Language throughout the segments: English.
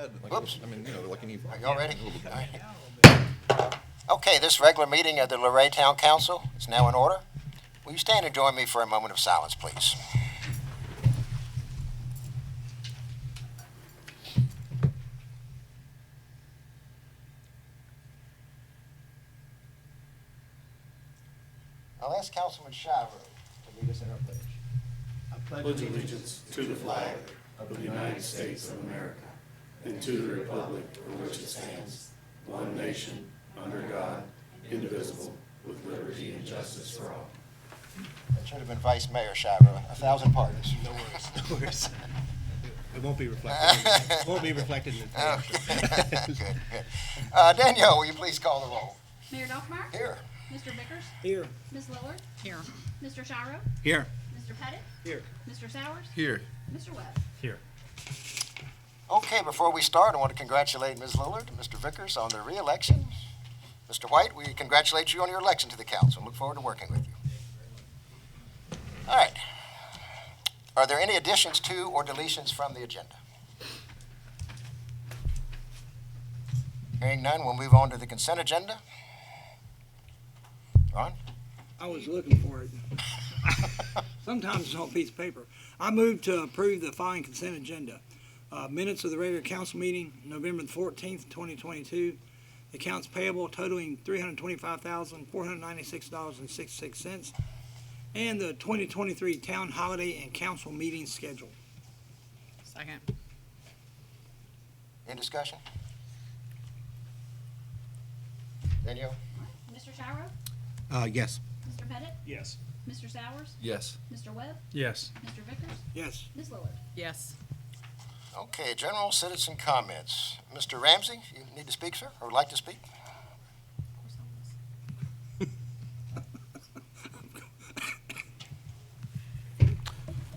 ahead. Whoops. I mean, like any. Are y'all ready? All right. Okay, this regular meeting of the Luray Town Council is now in order. Will you stand and join me for a moment of silence, please? I'll ask Councilman Shiro to lead us in our pledge. I pledge allegiance to the flag of the United States of America and to the republic for which it stands, one nation, under God, indivisible, with liberty and justice for all. That should have been Vice Mayor Shiro. 1,000 pardons. No worries, no worries. It won't be reflected. Won't be reflected in the Good, good. Danielle, will you please call the roll? Mayor Doffmeyer? Here. Mr. Vickers? Here. Ms. Lillard? Here. Mr. Shiro? Here. Mr. Pettit? Here. Mr. Sowers? Here. Mr. Webb? Here. Okay, before we start, I want to congratulate Ms. Lillard and Mr. Vickers on their re-election. Mr. White, we congratulate you on your election to the council. Look forward to working with you. All right. Are there any additions to or deletions from the agenda? Hearing none, we'll move on to the consent agenda. Ron? I was looking for it. Sometimes it's on a piece of paper. I move to approve the following consent agenda. Minutes of the regular council meeting, November the 14th, 2022. Accounts payable totaling $325,496.66. And the 2023 town holiday and council meeting schedule. Second. Any discussion? Danielle? Mr. Shiro? Yes. Mr. Pettit? Yes. Mr. Sowers? Yes. Mr. Webb? Yes. Mr. Vickers? Yes. Ms. Lillard? Yes. Okay, general citizen comments. Mr. Ramsey, you need to speak, sir, or would like to speak?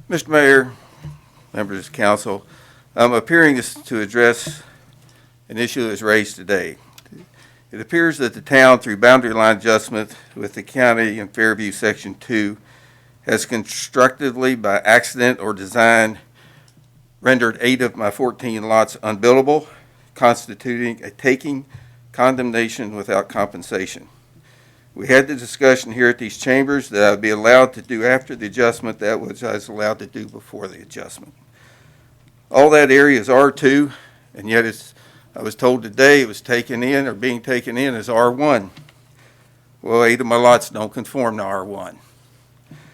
Mr. Mayor, members of council, I'm appearing to address an issue that was raised today. It appears that the town, through boundary line adjustment with the county in Fairview Section 2, has constructively, by accident or design, rendered 8 of my 14 lots unbuildable, constituting a taking condemnation without compensation. We had the discussion here at these chambers that I would be allowed to do after the adjustment that which I was allowed to do before the adjustment. All that area is R2, and yet I was told today it was taken in or being taken in as R1. Well, 8 of my lots don't conform to R1,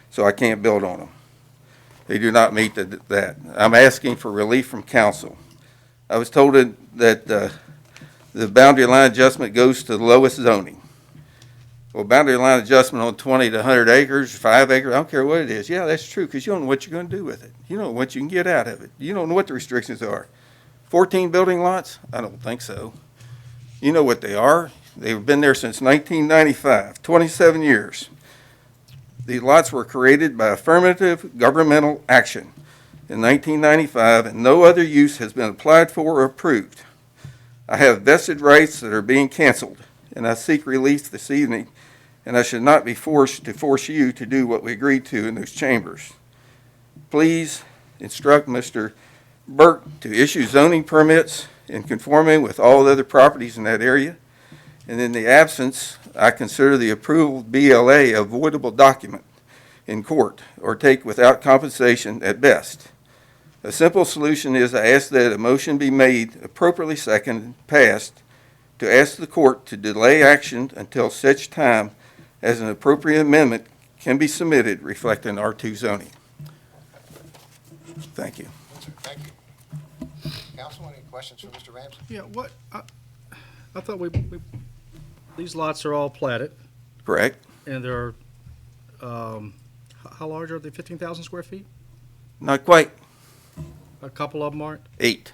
so I can't build on them. They do not meet that. I'm asking for relief from council. I was told that the boundary line adjustment goes to the lowest zoning. Well, boundary line adjustment on 20 to 100 acres, 5 acres, I don't care what it is. Yeah, that's true, because you don't know what you're going to do with it. You don't know what you can get out of it. You don't know what the restrictions are. 14 building lots? I don't think so. You know what they are. They've been there since 1995, 27 years. These lots were created by affirmative governmental action in 1995, and no other use has been applied for or approved. I have vested rights that are being canceled, and I seek relief this evening, and I should not be forced to force you to do what we agreed to in those chambers. Please instruct Mr. Burke to issue zoning permits in conforming with all other properties in that area, and in the absence, I consider the approval BLA a voidable document in court or take without compensation at best. A simple solution is I ask that a motion be made, appropriately seconded, and passed to ask the court to delay action until such time as an appropriate amendment can be submitted reflecting R2 zoning. Thank you. Thank you. Council, any questions for Mr. Ramsey? Yeah, what, I thought these lots are all platted, Correct? and they're, how large are they, 15,000 square feet? Not quite. A couple of them aren't? 8.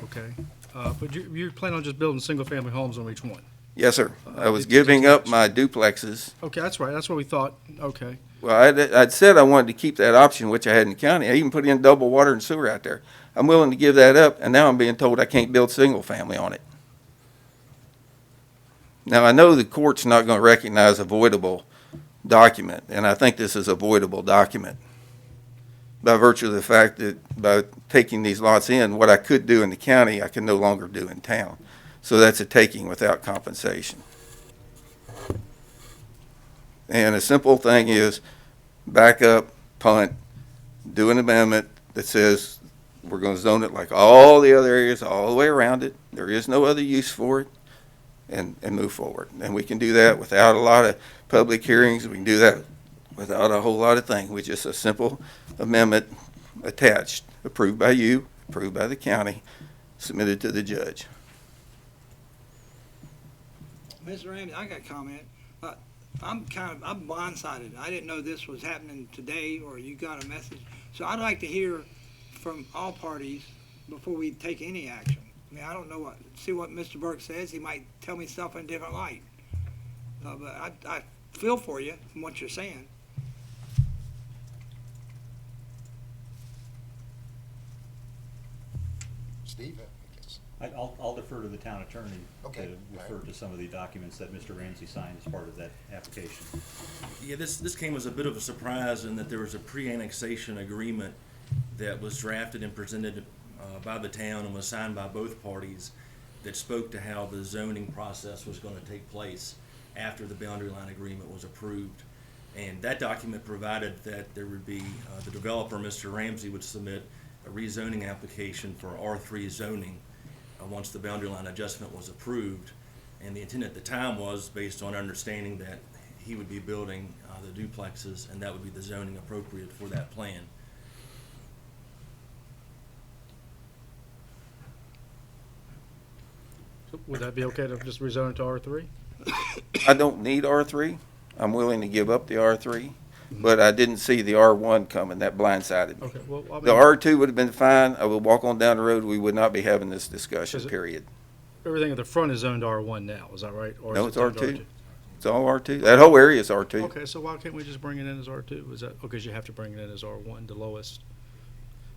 Okay. But you plan on just building single-family homes on each one? Yes, sir. I was giving up my duplexes. Okay, that's right, that's what we thought, okay. Well, I'd said I wanted to keep that option, which I had in the county. I even put in double water and sewer out there. I'm willing to give that up, and now I'm being told I can't build single family on it. Now, I know the court's not going to recognize a voidable document, and I think this is a voidable document. by virtue of the fact that by taking these lots in, what I could do in the county, I can no longer do in town. So that's a taking without compensation. And a simple thing is back up, punt, do an amendment that says we're going to zone it like all the other areas all the way around it. There is no other use for it, and move forward. And we can do that without a lot of public hearings. We can do that without a whole lot of things, with just a simple amendment attached, approved by you, approved by the county, submitted to the judge. Mr. Ramsey, I got a comment. I'm blindsided. I didn't know this was happening today, or you got a message. So I'd like to hear from all parties before we take any action. I mean, I don't know see what Mr. Burke says. He might tell me stuff in a different light. But I feel for you from what you're saying. Steve, I guess. I'll defer to the town attorney Okay. to refer to some of the documents that Mr. Ramsey signed as part of that application. Yeah, this came as a bit of a surprise in that there was a pre-annexation agreement that was drafted and presented by the town and was signed by both parties that spoke to how the zoning process was going to take place after the boundary line agreement was approved. And that document provided that there would be, the developer, Mr. Ramsey, would submit a rezoning application for R3 zoning once the boundary line adjustment was approved. And the intent at the time was, based on understanding that he would be building the duplexes, and that would be the zoning appropriate for that plan. So would that be okay to just rezone it to R3? I don't need R3. I'm willing to give up the R3, but I didn't see the R1 coming. That blindsided me. Okay, well, I mean, The R2 would have been fine. I would walk on down the road. We would not be having this discussion, Is it- period. everything at the front is zoned R1 now, is that right? Or No, is it's it zoned R2. It's all R2. That whole area is R2. Okay, so why can't we just bring it in as R2? Is that, because you have to bring it in as R1, the lowest?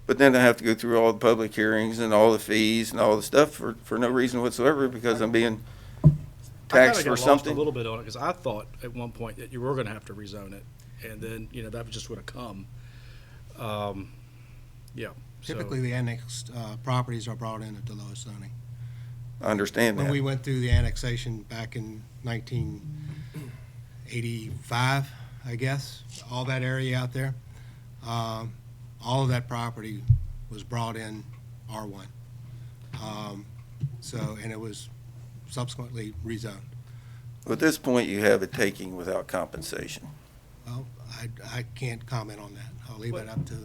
But then I have to go through all the public hearings and all the fees and all the stuff for no reason whatsoever, because I'm being taxed I for kinda got lost something. a little bit on it, because I thought at one point that you were gonna have to rezone it, and then, that was just would have come. Yeah. so- Typically, the annexed properties are brought in at the lowest zoning. I understand When we that. went through the annexation back in 1985, I guess, all that area out there, all of that property was brought in R1. And it was subsequently rezoned. At this point, you have a taking without compensation. Well, I can't comment on that. I'll leave it up to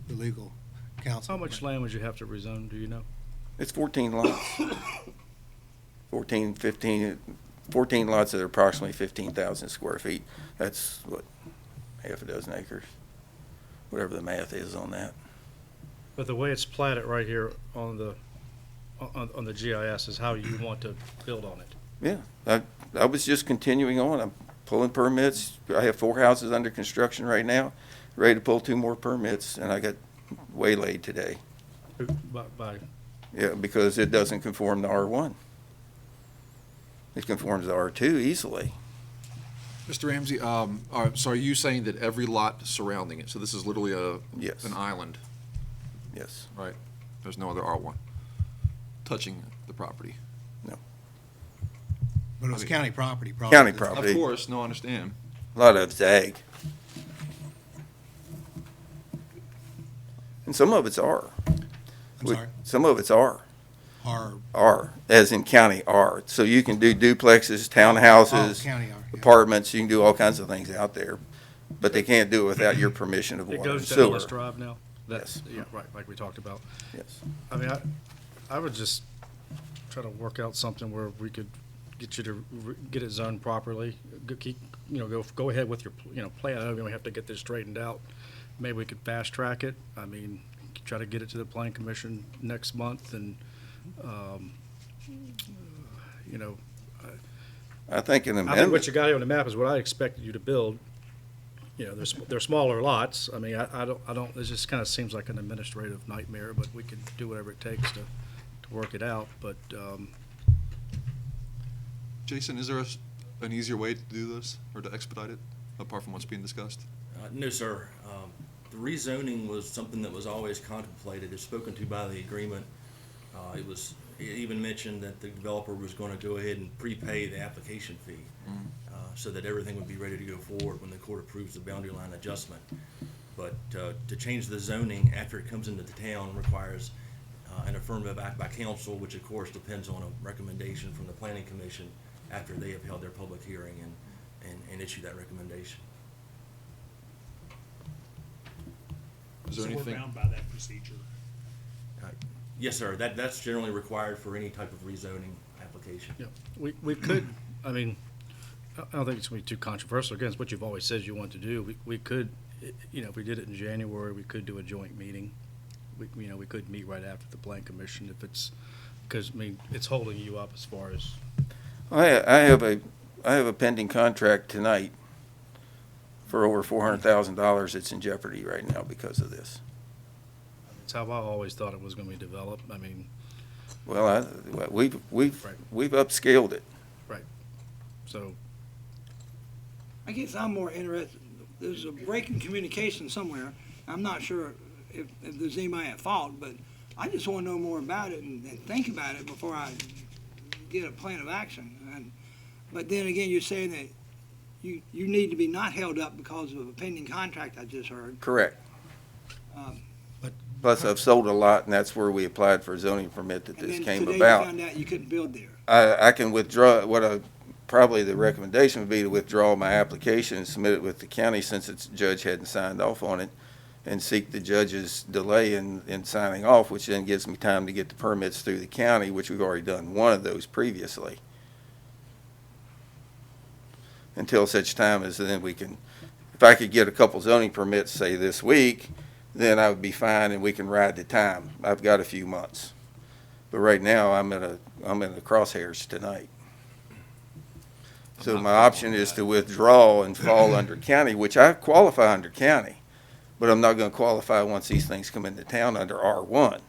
the legal counsel. How much land would you have to rezone, do you know? It's 14 lots. 14 lots that are approximately 15,000 square feet. That's what, half a dozen acres, whatever the math is on that. But the way it's platted right here on the GIS is how you want to build on it. Yeah, I was just continuing on. I'm pulling permits. I have 4 houses under construction right now, ready to pull 2 more permits, and I got waylaid today. By Yeah, because it doesn't conform to R1. It conforms to R2 easily. Mr. Ramsey, so are you saying that every lot surrounding it, so this is literally Yes. an island, Yes. right? There's no other R1 touching the property? But it was county property. County Of property. course, no, I understand. A lot of it's ag. And some of it's R. I'm sorry, Some of it's R. R, As in county R. So you can do duplexes, oh, townhouses, county R. yeah. apartments, you can do all kinds of things out there. But they can't do it without your permission of It water and goes to sewer. Ellis Drive now? That's, Yes. yeah, right, like we talked about. Yes. I mean, I would just try to work out something where we could get you to get it zoned properly. Go ahead with your, plan. I know we have to get this straightened out. Maybe we could fast track it. I mean, try to get it to the planning commission next month and, I think an I think what amendment, you got here on the map is what I expected you to build. They're smaller lots. I mean, I don't, it just kind of seems like an administrative nightmare, but we can do whatever it takes to work it out, but, Jason, is there an easier way to do this, or to expedite it, apart from what's being discussed? No, sir. The rezoning was something that was always contemplated, it's spoken to by the agreement. It even mentioned that the developer was gonna go ahead and prepay the application fee, so that everything would be ready to go forward when the court approves the boundary line adjustment. But, to change the zoning after it comes into the town requires, an affirmative act by council, which of course depends on a recommendation from the planning commission after they have held their public hearing and issue that recommendation. Is there So we're anything? bound by that procedure. Yes, sir, that's generally required for any type of rezoning application. Yeah, we could, I mean, I don't think it's gonna be too controversial. Again, it's what you've always said you want to do. We could, you know, if we did it in January, we could do a joint meeting. We could meet right after the plan commission if it's, because, I mean, it's holding you up as far as, I have a pending contract tonight for over $400,000 that's in jeopardy right now because of this. it's how I always thought it was gonna be developed. I mean, Well, we've Right. upscaled it. so, I guess I'm more interested, there's a break in communication somewhere. I'm not sure if there's anybody at fault, but I just want to know more about it and think about it before I get a plan of action. But then again, you're saying that you need to be not held up because of a pending contract, I just heard. Correct. Um, Plus, I've sold a lot, and that's where we applied for a zoning permit that And this then came today you about. found out you couldn't build there. I can withdraw, probably the recommendation would be to withdraw my application and submit it with the county since the judge hadn't signed off on it, and seek the judge's delay in signing off, which then gives me time to get the permits through the county, which we've already done one of those previously. Until such time as then we can, if I could get a couple zoning permits, say this week, then I would be fine and we can ride the time. I've got a few months. But right now, I'm in the crosshairs tonight. So my option is to withdraw and fall under county, which I qualify under county, but I'm not gonna qualify once these things come into town under R1.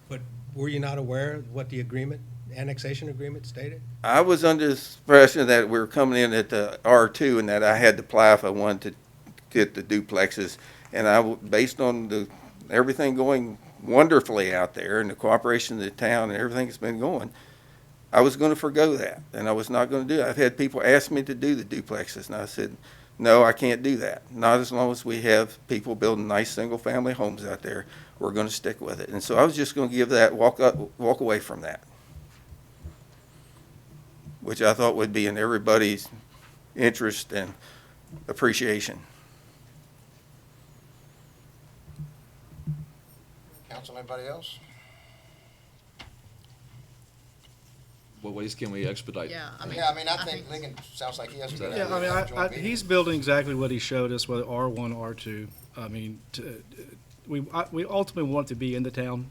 But were you not aware of what the agreement, annexation agreement stated? I was under the impression that we were coming in at the R2 and that I had to apply if I wanted to get the duplexes. And based on everything going wonderfully out there and the cooperation of the town and everything that's been going, I was gonna forgo that, and I was not gonna do it. I've had people ask me to do the duplexes, and I said, no, I can't do that. Not as long as we have people building nice single-family homes out there. We're gonna stick with it. And so I was just gonna give that, walk away from that, which I thought would be in everybody's interest and appreciation. Council, anybody else? What ways can we expedite? Yeah, I think Lincoln sounds like he has a good yeah, idea. I mean, he's building exactly what he showed us, whether R1, R2. I mean, we ultimately want to be in the town.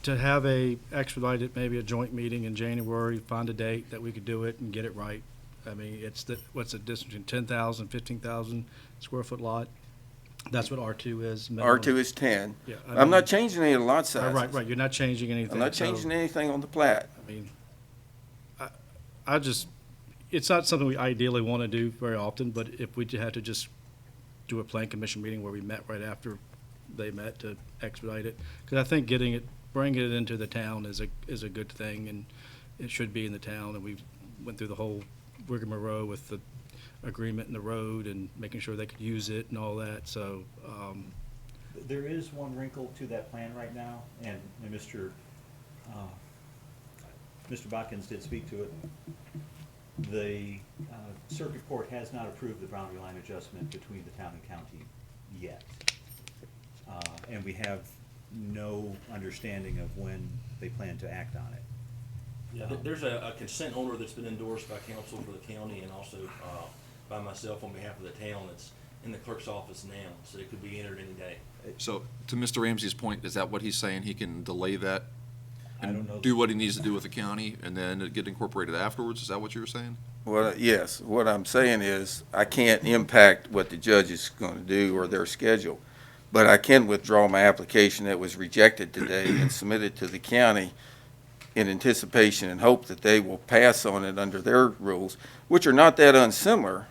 To have a expedited, maybe a joint meeting in January, find a date that we could do it and get it right. I mean, what's the distance between 10,000, 15,000 square foot lot? That's what R2 is. minimum. R2 is 10. Yeah, I'm not changing any of the lot sizes. Right, you're not changing anything. I'm not so- changing anything on the plat. I mean, it's not something we ideally want to do very often, but if we had to just do a plan commission meeting where we met right after they met to expedite it, because I think bringing it into the town is a good thing, and it should be in the town, and we went through the whole rigmarole with the agreement in the road and making sure they could use it and all that, so, There is one wrinkle to that plan right now, and Mr. Botkins did speak to it. The circuit court has not approved the boundary line adjustment between the town and county yet. And we have no understanding of when they plan to act on it. Yeah, there's a consent order that's been endorsed by council for the county and also by myself on behalf of the town. It's in the clerk's office now, so it could be entered any day. So, to Mr. Ramsey's point, is that what he's saying? He can delay that? I don't know. And do what he needs to do with the county, and then it get incorporated afterwards? Is that what you were saying? Well, yes, what I'm saying is, I can't impact what the judge is gonna do or their schedule, but I can withdraw my application that was rejected today and submit it to the county in anticipation and hope that they will pass on it under their rules, which are not that unsimilar,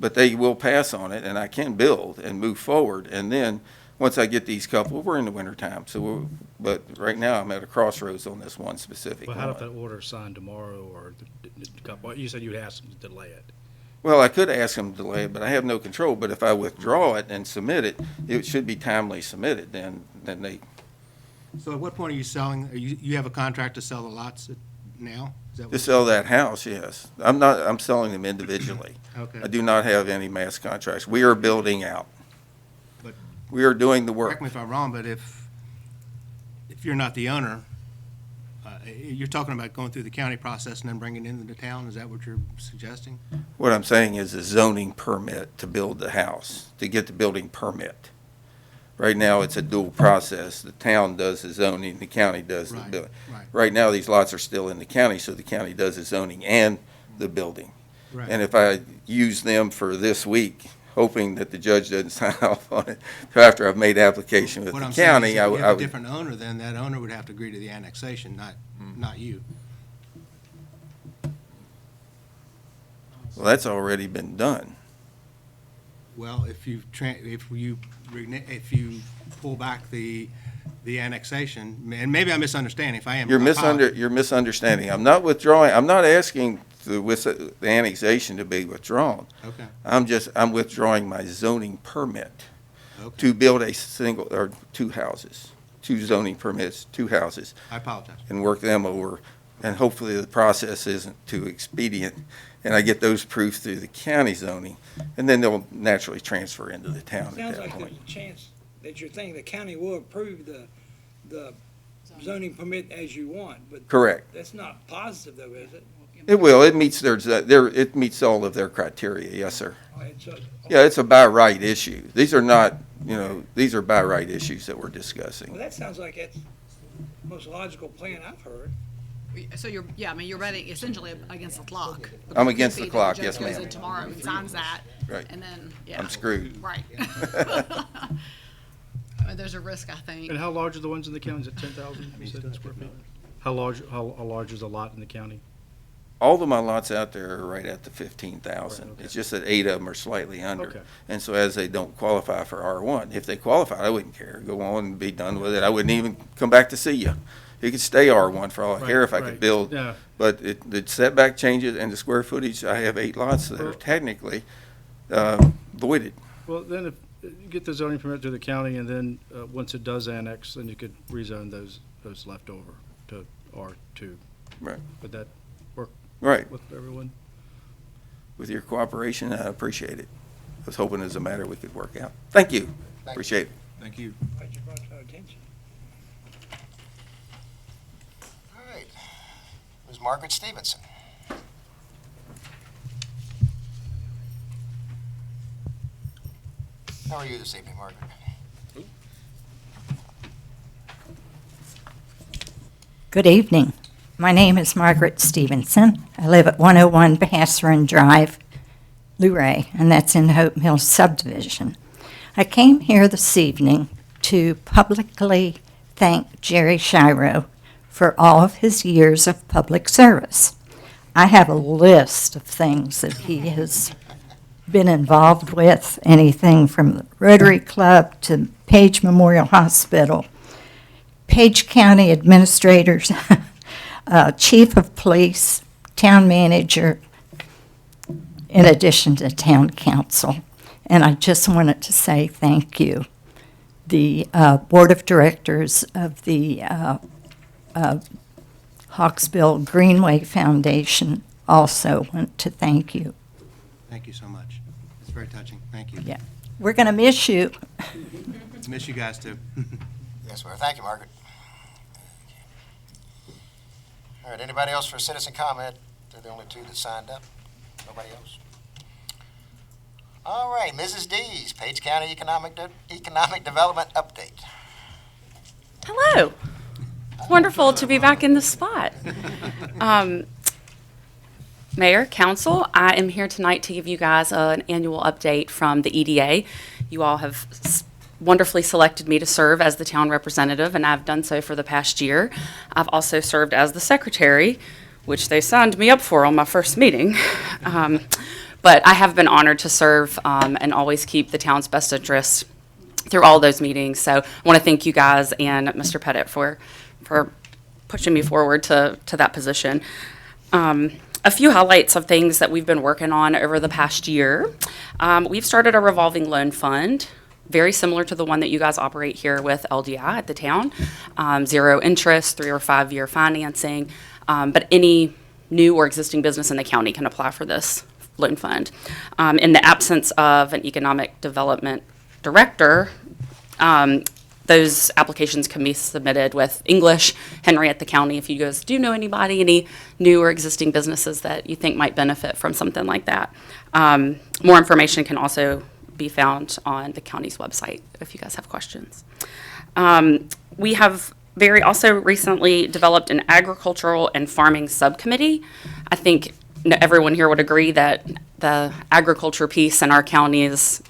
but they will pass on it, and I can build and move forward. And then, once I get these couple, we're in the wintertime, but right now I'm at a crossroads on this one specific Well, how if one. that order is signed tomorrow, or the couple, you said you'd ask them to delay it? Well, I could ask them to delay it, but I have no control. But if I withdraw it and submit it, it should be timely submitted, then they, So at what point are you selling, you have a contract to sell the lots now? Is that to what? sell that house, yes. I'm selling them individually. Okay. I do not have any mass contracts. We are building out. But- We are doing the Correct work. me if I'm wrong, but if you're not the owner, you're talking about going through the county process and then bringing it into the town? Is that what you're suggesting? What I'm saying is a zoning permit to build the house, to get the building permit. Right now, it's a dual process. The town does the zoning, the county does the Right, building. right. Right now, these lots are still in the county, so the county does the zoning and the building. Right. And if I use them for this week, hoping that the judge doesn't sign off on it after I've made application with What the I'm saying is county, if I you would. have a different owner, then that owner would have to agree to the annexation, not you. Well, that's already been done. Well, if you pull back the annexation, and maybe I'm misunderstanding, if I am. You're I apologize. you're misunderstanding. I'm not withdrawing, I'm not asking the annexation to be withdrawn. Okay, I'm withdrawing my zoning permit okay. to build a single, or two houses, two zoning permits, two houses, I apologize. and work them over. And hopefully the process isn't too expedient, and I get those proofs through the county zoning, and then they'll naturally transfer into the town at Sounds that like there's point. a chance that you're thinking the county will approve the zoning permit as you want, but Correct. that's not positive though, is it? It will, it meets it meets all of their criteria, yes, sir. It's a- Yeah, it's a by right issue. These are not, these are by right issues that we're Well, discussing. that sounds like it's the most logical plan I've heard. So you're running essentially against the clock. I'm against Could the be that clock, judge yes, goes ma'am. in tomorrow and signs that. Right. And then, yeah. I'm screwed. Right. There's a risk, I think. And how large are the ones in the county? Is it 10,000, you said, square feet? How large is a lot in the county? All of my lots out there are right at the 15,000. Right, okay. It's just that 8 of them are slightly under. Okay. And so as they don't qualify for R1, if they qualified, I wouldn't care. Go on and be done with it. I wouldn't even come back to see you. You could stay R1 for all I care if I could Right, build. yeah. But the setback changes and the square footage, I have 8 lots that are Well- technically voided. Well, then if you get the zoning permit to the county, and then, once it does annex, then you could rezone those left over to R2. Right. Would that work Right. with everyone? With your cooperation, I appreciate it. I was hoping it was a matter we could work out. Thank you. you. Appreciate it. Thank you. Glad you brought it to our attention. All right. Ms. Margaret Stevenson. How are you this evening, Margaret? Good evening. My name is Margaret Stevenson. I live at 101 Bahassarin Drive, Luray, and that's in Hope Mills subdivision. I came here this evening to publicly thank Jerry Shiro for all of his years of public service. I have a list of things that he has been involved with, anything from the Rotary Club to Page Memorial Hospital, Page County administrators, chief of police, town manager, in addition to town council. And I just wanted to say thank you. The board of directors of the Hawksbill Greenway Foundation also want to thank you. Thank you so much. It's very touching. Thank you. Yeah. We're going to miss you. Miss you guys too. Yes, sir. Thank you, Margaret. All right, anybody else for citizen comment? They're the only two that signed up. Nobody else? All right, Mrs. Dees, Page County Economic Development Update. Hello. Wonderful to be back in the spot. Mayor, Council, I am here tonight to give you guys an annual update from the EDA. You all have wonderfully selected me to serve as the town representative, and I've done so for the past year. I've also served as the secretary, which they signed me up for on my first meeting. But I have been honored to serve and always keep the town's best interests through all those meetings. So I want to thank you guys and Mr. Pettit for pushing me forward to that position. A few highlights of things that we've been working on over the past year. We've started a revolving loan fund, very similar to the one that you guys operate here with LDI at the town. 0 interest, 3 or 5 year financing, but any new or existing business in the county can apply for this loan fund. In the absence of an economic development director, those applications can be submitted with English, Henry at the county, if you guys do know anybody, any new or existing businesses that you think might benefit from something like that. More information can also be found on the county's website if you guys have questions. We have also recently developed an agricultural and farming subcommittee. I think everyone here would agree that the agriculture piece in our county is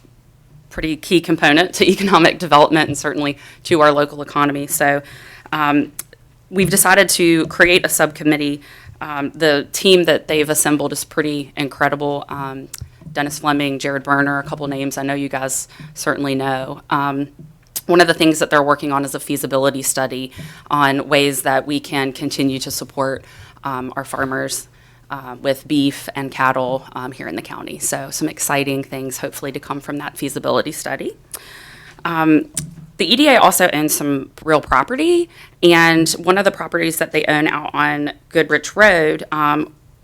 pretty key component to economic development and certainly to our local economy. So we've decided to create a subcommittee. The team that they've assembled is pretty incredible. Dennis Fleming, Jared Berner, a couple names I know you guys certainly know. One of the things that they're working on is a feasibility study on ways that we can continue to support our farmers with beef and cattle here in the county. So some exciting things hopefully to come from that feasibility study. The EDA also owns some real property, and one of the properties that they own out on Goodrich Road,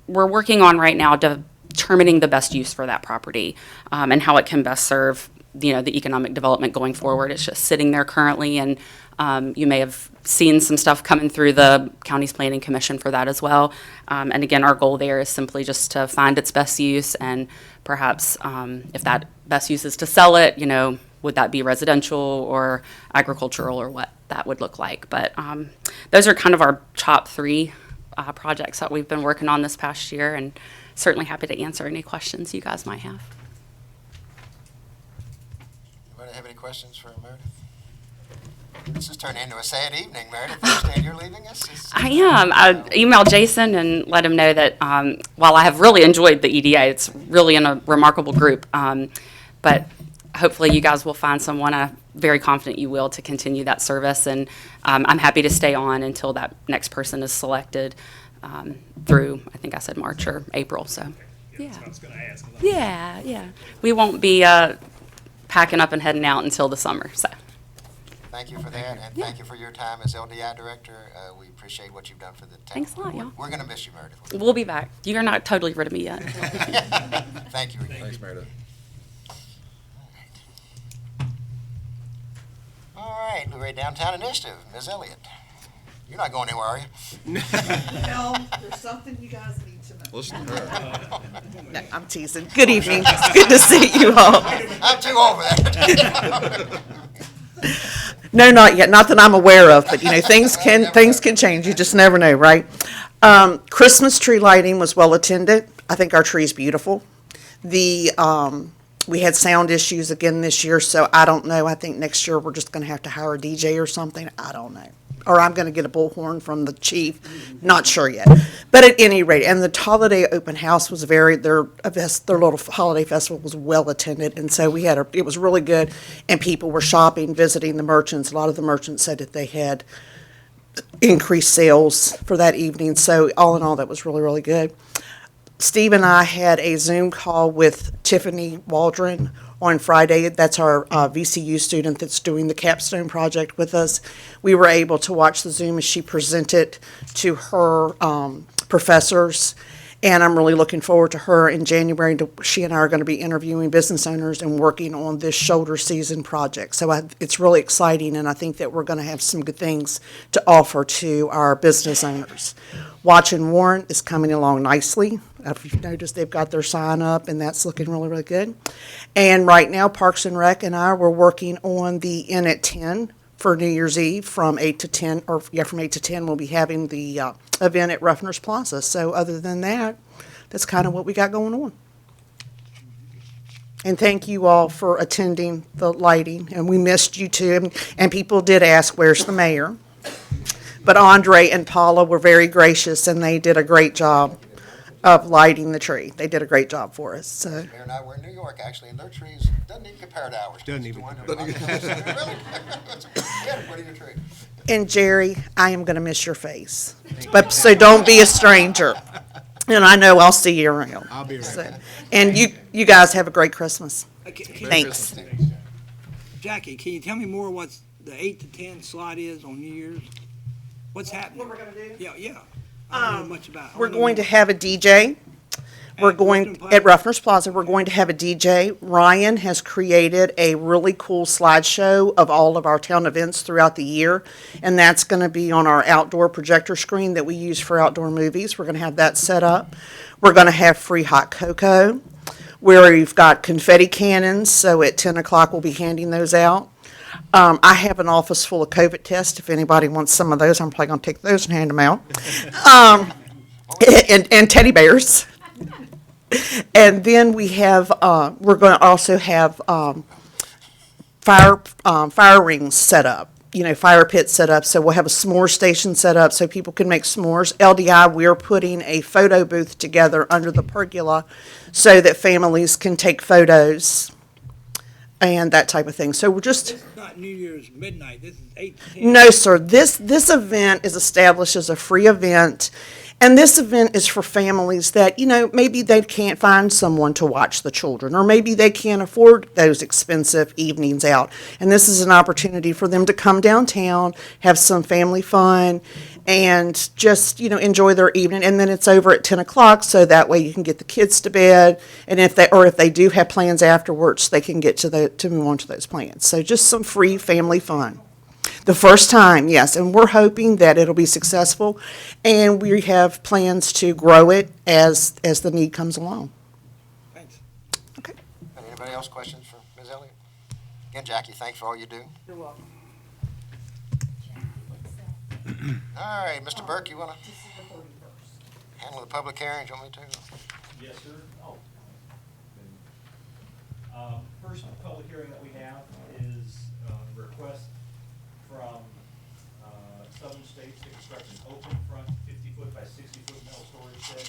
we're working on right now determining the best use for that property and how it can best serve the economic development going forward. It's just sitting there currently, and you may have seen some stuff coming through the county's planning commission for that as well. And again, our goal there is simply just to find its best use, and perhaps if that best use is to sell it, would that be residential or agricultural, or what that would look like. But those are kind of our top 3 projects that we've been working on this past year, and certainly happy to answer any questions you guys might have. Anybody have any questions for Meredith? This has turned into a sad evening, Meredith. I understand you're leaving us? I am. I emailed Jason and let him know that while I have really enjoyed the EDA, it's really a remarkable group. But hopefully you guys will find someone, I'm very confident you will, to continue that service. And I'm happy to stay on until that next person is selected through, I think I said March or April. So, yeah. That's what I was going to ask. Yeah. We won't be packing up and heading out until the summer. So. Thank you for that, and thank you for your time as LDI director. We appreciate what you've done for the town. Thanks a lot, y'all. We're going to miss you, Meredith. We'll be back. You're not totally rid of me yet. Thank you. Thanks, Meredith. All right, Luray Downtown Initiative, Ms. Elliott. You're not going anywhere, are you? No, there's something you guys need to know. Listen to her. No, I'm teasing. Good evening. It's good to see you all. I'm too over that. No, not yet. Not that I'm aware of, but things can change. You just never know, right? Christmas tree lighting was well attended. I think our tree is beautiful. We had sound issues again this year, so I don't know. I think next year we're just going to have to hire a DJ or something. I don't know. Or I'm going to get a bullhorn from the chief. Not sure yet. But at any rate, and the holiday open house was their little holiday festival was well attended, and so it was really good, and people were shopping, visiting the merchants. A lot of the merchants said that they had increased sales for that evening. So all in all, that was really, really good. Steve and I had a Zoom call with Tiffany Waldron on Friday. That's our VCU student that's doing the capstone project with us. We were able to watch the Zoom as she presented to her professors, and I'm really looking forward to her in January. She and I are going to be interviewing business owners and working on this shoulder season project. So it's really exciting, and I think that we're going to have some good things to offer to our business owners. Watch and Warrant is coming along nicely. If you've noticed, they've got their sign up, and that's looking really, really good. And right now, Parks and Rec and I were working on the Inn at 10 for New Year's Eve from 8 to 10, from 8 to 10, we'll be having the event at Ruffner's Plaza. So other than that, that's kind of what we got going on. And thank you all for attending the lighting, and we missed you too. And people did ask, where's the mayor? But Andre and Paula were very gracious, and they did a great job of lighting the tree. They did a great job for us, so. Mayor and I were in New York, actually, and their trees doesn't even compare to ours. Doesn't even Really? Yeah, putting a tree. And Jerry, I am gonna miss your face, but, so don't be a stranger. And I know I'll see you around. I'll be So, around. and you guys have a great Christmas. Can- Thanks. Jackie, can you tell me more what the 8 to 10 slot is on New Year's? What's happening? What we're gonna do? Yeah. I don't know much about it. We're going to have a DJ. We're At going, Ruffin Plaza? at Ruffner's Plaza, we're going to have a DJ. Ryan has created a really cool slideshow of all of our town events throughout the year, and that's gonna be on our outdoor projector screen that we use for outdoor movies. We're gonna have that set up. We're gonna have free hot cocoa, where we've got confetti cannons, so at 10 o'clock we'll be handing those out. I have an office full of COVID tests. If anybody wants some of those, I'm probably gonna take those and hand them out. And teddy bears. And then we have, we're going to also have fire rings set up, fire pits set up. So we'll have a s'more station set up so people can make s'mores. LDI, we're putting a photo booth together under the pergola so that families can take photos and that type of thing. So we're just. This is not New Year's midnight, this is 8 to 10. No, sir. This event is established as a free event, and this event is for families that, maybe they can't find someone to watch the children, or maybe they can't afford those expensive evenings out. And this is an opportunity for them to come downtown, have some family fun, and just, enjoy their evening. And then it's over at 10 o'clock, so that way you can get the kids to bed, and if they do have plans afterwards, they can get to move on to those plans. So just some free family fun. The first time, yes, and we're hoping that it'll be successful, and we have plans to grow it as the need comes along. Thanks. Okay. Anybody else questions for Ms. Elliott? Again, Jackie, thanks for all you do. You're welcome. All right, Mr. Burke, you want to handle the public hearing? Do you want me to? Yes, sir. First public hearing that we have is a request from Southern States to construct an open front 50-foot by 60-foot metal storage shed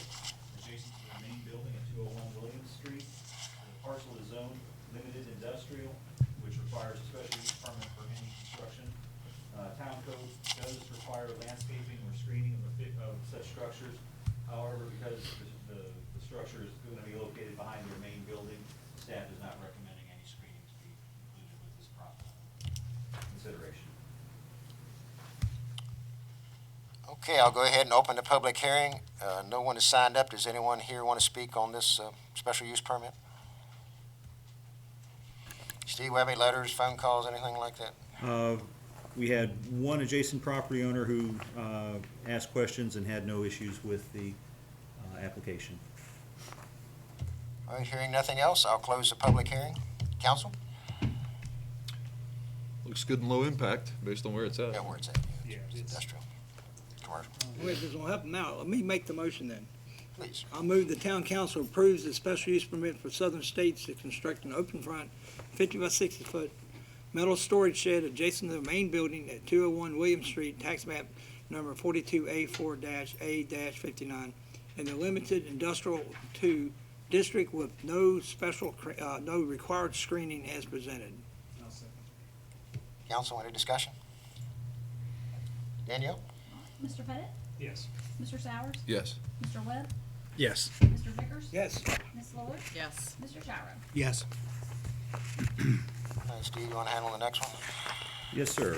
adjacent to the main building at 201 Williams Street. The parcel is zoned limited industrial, which requires a special use permit for any construction. Town code does require landscaping or screening of such structures. However, because the structure is going to be located behind your main building, staff is not recommending any screening to be included with this consideration. Okay, I'll go ahead and open the public hearing. No one has signed up. Does anyone here want to speak on this special use permit? Steve, we have any letters, phone calls, anything like that? We had one adjacent property owner who asked questions and had no issues with the application. All right, hearing nothing else, I'll close the public hearing. Council? Looks good and low impact based on where it's at. Yeah, where it's at. It's industrial, commercial. Wait, this will help them out. Let me make the motion then. Please. I'll move the town council approves the special use permit for Southern States to construct an open front 50 by 60 foot metal storage shed adjacent to the main building at 201 Williams Street, tax map number 42A4-A-59, in the limited industrial 2 district with no no required screening as presented. Council, any discussion? Danielle? Mr. Pettit? Yes. Mr. Sowers? Yes. Mr. Webb? Yes. Mr. Vickers? Yes. Ms. Lillard? Yes. Mr. Gyro? Yes. All right, Steve, you want to handle the next one? Yes, sir.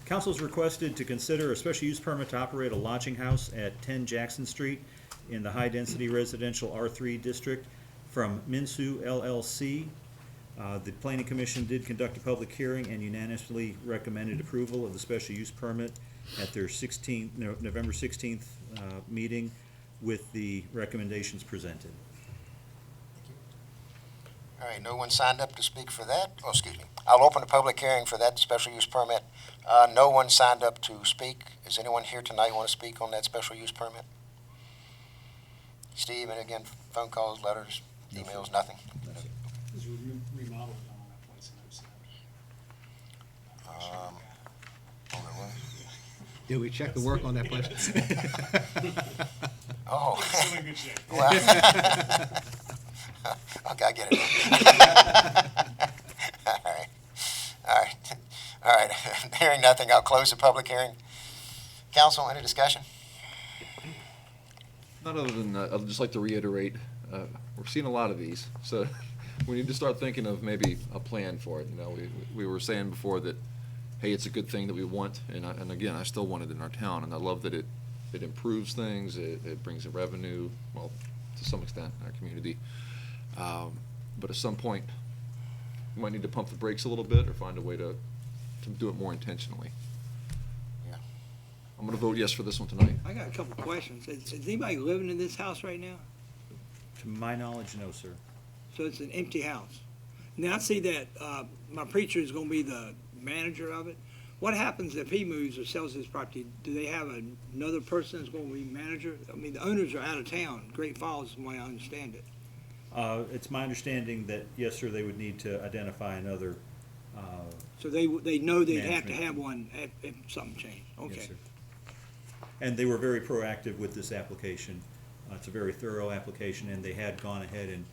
Council is requested to consider a special use permit to operate a lodging house at 10 Jackson Street in the high-density residential R3 district from Minsu LLC. The Planning Commission did conduct a public hearing and unanimously recommended approval of the special use permit at their November 16th meeting with the recommendations presented. All right, no one signed up to speak for that? Oh, excuse me. I'll open the public hearing for that special use permit. No one signed up to speak. Is anyone here tonight want to speak on that special use permit? Steve, and again, phone calls, letters, emails, nothing? Is remodeling on that place, Oh, there was? Did we check the work on that place? good shape. Well, okay, I get it. All right, all right, all right. Hearing nothing, I'll close the public hearing. Council, any discussion? Not other than, I'd just like to reiterate, we're seeing a lot of these, so we need to start thinking of maybe a plan for it. You know, we were saying before that, hey, it's a good thing that we want, and again, I still want it in our town, and I love that it improves things, it brings in revenue, well, to some extent, in our community. But at some point, we might need to pump the brakes a little bit or find a way to do it more intentionally. Yeah. I'm gonna vote yes for this one tonight. I got a couple of questions. Is anybody living in this house right now? To my knowledge, no, sir. So it's an empty house. Now, I see that my preacher is gonna be the manager of it. What happens if he moves or sells his property? Do they have another person that's gonna be manager? I mean, the owners are out of town. Great Falls, is the way I understand it. It's my understanding that, yes, sir, they would need to identify another, So they know they'd have to Management. have one if something changed. Okay. yes, sir. And they were very proactive with this application. It's a very thorough application, and they had gone ahead and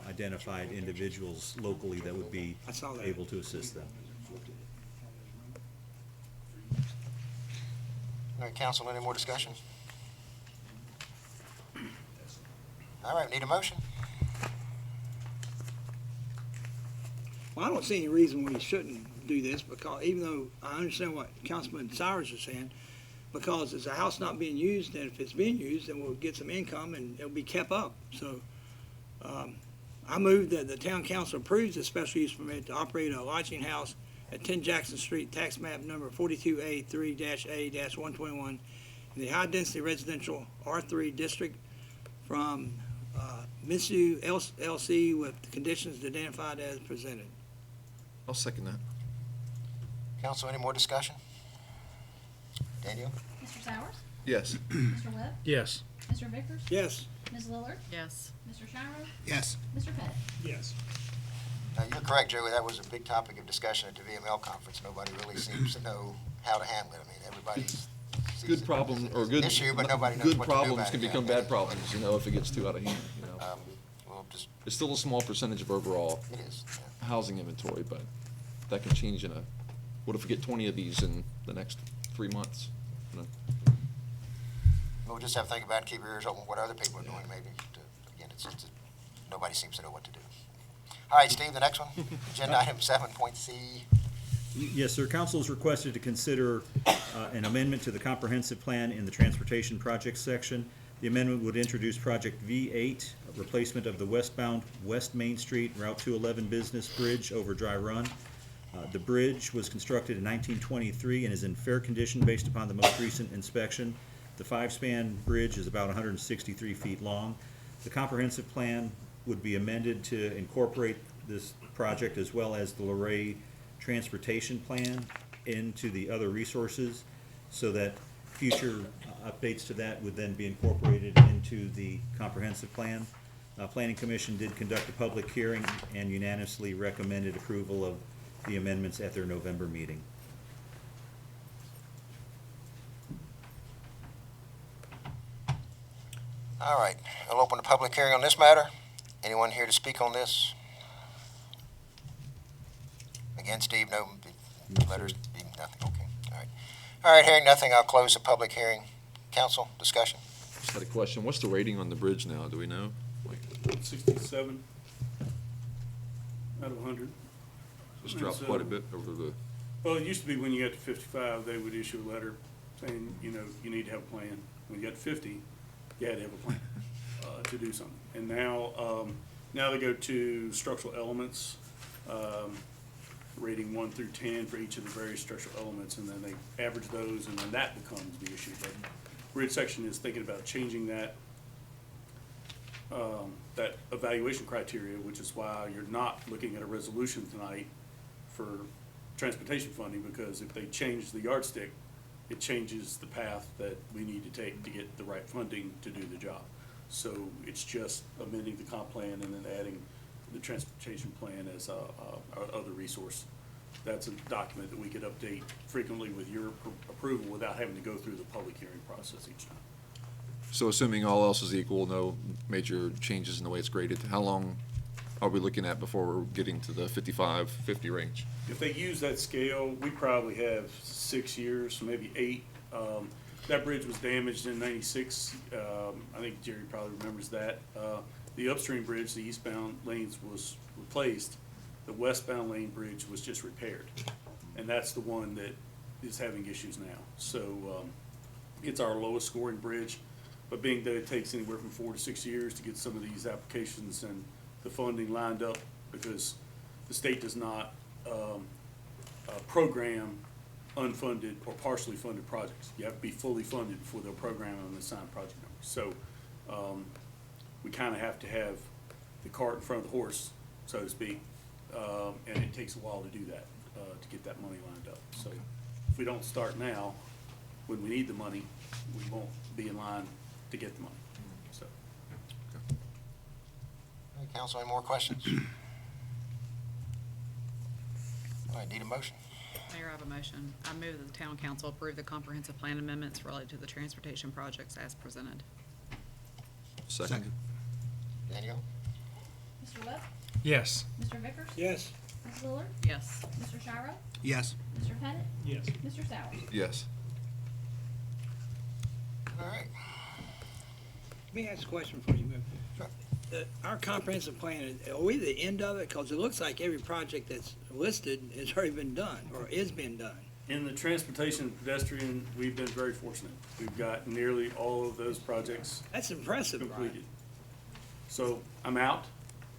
identified individuals locally that would be I saw that. able to assist them. All right, council, any more discussion? All right, need a motion? Well, I don't see any reason why you shouldn't do this, because even though I understand what Councilman Cyrus is saying, because it's a house not being used, and if it's being used, then we'll get some income and it'll be kept up. So, I move that the town council approves the special use permit to operate a lodging house at 10 Jackson Street, tax map number 42A3-A-121, in the high-density residential R3 district from Mitsu LC with the conditions identified as presented. I'll second that. Council, any more discussion? Daniel? Mr. Sowers? Yes. Mr. Webb? Yes. Mr. Vickers? Yes. Ms. Lillard? Yes. Mr. Shiro? Yes. Mr. Pettit? Yes. You're correct, Joey, that was a big topic of discussion at the VML conference. Nobody really seems to know how to handle it. I mean, everybody sees Good it problem, as or an good. issue, but nobody knows Good what to do about problems it. can Yeah. become bad problems, you know, if it gets too out of hand, you know. We'll just, It's still a small percentage of overall it is, yeah. housing inventory, but that can change in what if we get 20 of these in the next 3 months? You know? We'll just have to think about it, keep your ears open, what other people are doing, maybe. Again, nobody seems to know what to do. All right, Steve, the next one, agenda item 7.C. Yes, sir. Council is requested to consider an amendment to the comprehensive plan in the transportation projects section. The amendment would introduce Project V8, a replacement of the westbound West Main Street Route 211 Business Bridge over Dry Run. The bridge was constructed in 1923 and is in fair condition based upon the most recent inspection. The five-span bridge is about 163 feet long. The comprehensive plan would be amended to incorporate this project as well as the Luray transportation plan into the other resources, so that future updates to that would then be incorporated into the comprehensive plan. Planning Commission did conduct a public hearing and unanimously recommended approval of the amendments at their November meeting. All right, I'll open the public hearing on this matter. Anyone here to speak on this? Again, Steve, no letters, nothing, okay, all right. All right, hearing nothing, I'll close the public hearing. Council, discussion? Just had a question. What's the rating on the bridge now? Do we know? 67 out of 100. It's dropped quite a bit over the, Well, it used to be when you got to 55, they would issue a letter saying, you know, you need to have a plan. When you got to 50, you had to have a plan to do something. And now, now they go to structural elements, rating 1 through 10 for each of the various structural elements, and then they average those, and then that becomes the issue. But Bridge Section is thinking about changing that, that evaluation criteria, which is why you're not looking at a resolution tonight for transportation funding, because if they change the yardstick, it changes the path that we need to take to get the right funding to do the job. So it's just amending the comp plan and then adding the transportation plan as our other resource. That's a document that we could update frequently with your approval without having to go through the public hearing process each time. So assuming all else is equal, no major changes in the way it's graded, how long are we looking at before we're getting to the 55, 50 range? If they use that scale, we probably have 6 years, maybe 8. That bridge was damaged in '96. I think Jerry probably remembers that. The upstream bridge, the eastbound lanes was replaced. The westbound lane bridge was just repaired. And that's the one that is having issues now. So it's our lowest scoring bridge. But being that it takes anywhere from 4 to 6 years to get some of these applications and the funding lined up, because the state does not program unfunded or partially funded projects. You have to be fully funded before they'll program them and assign project numbers. So we kind of have to have the cart in front of the horse, so to speak, and it takes a while to do that, to get that money lined up. So if we don't start now, when we need the money, we won't be in line to get the money. So. Hey, council, any more questions? All right, need a motion. Mayor, I have a motion. I move that the town council approve the comprehensive plan amendments related to the transportation projects as presented. Second. Daniel? Mr. Webb? Yes. Mr. Vickers? Yes. Ms. Lillard? Yes. Mr. Gyro? Yes. Mr. Pettit? Yes. Mr. Sowers? Yes. All right. Let me ask a question for you. Sure. Our comprehensive plan, are we at the end of it? Because it looks like every project that's listed has already been done or is being done. In the transportation and pedestrian, we've been very fortunate. We've got nearly all of those projects That's impressive, Brian. completed. So I'm out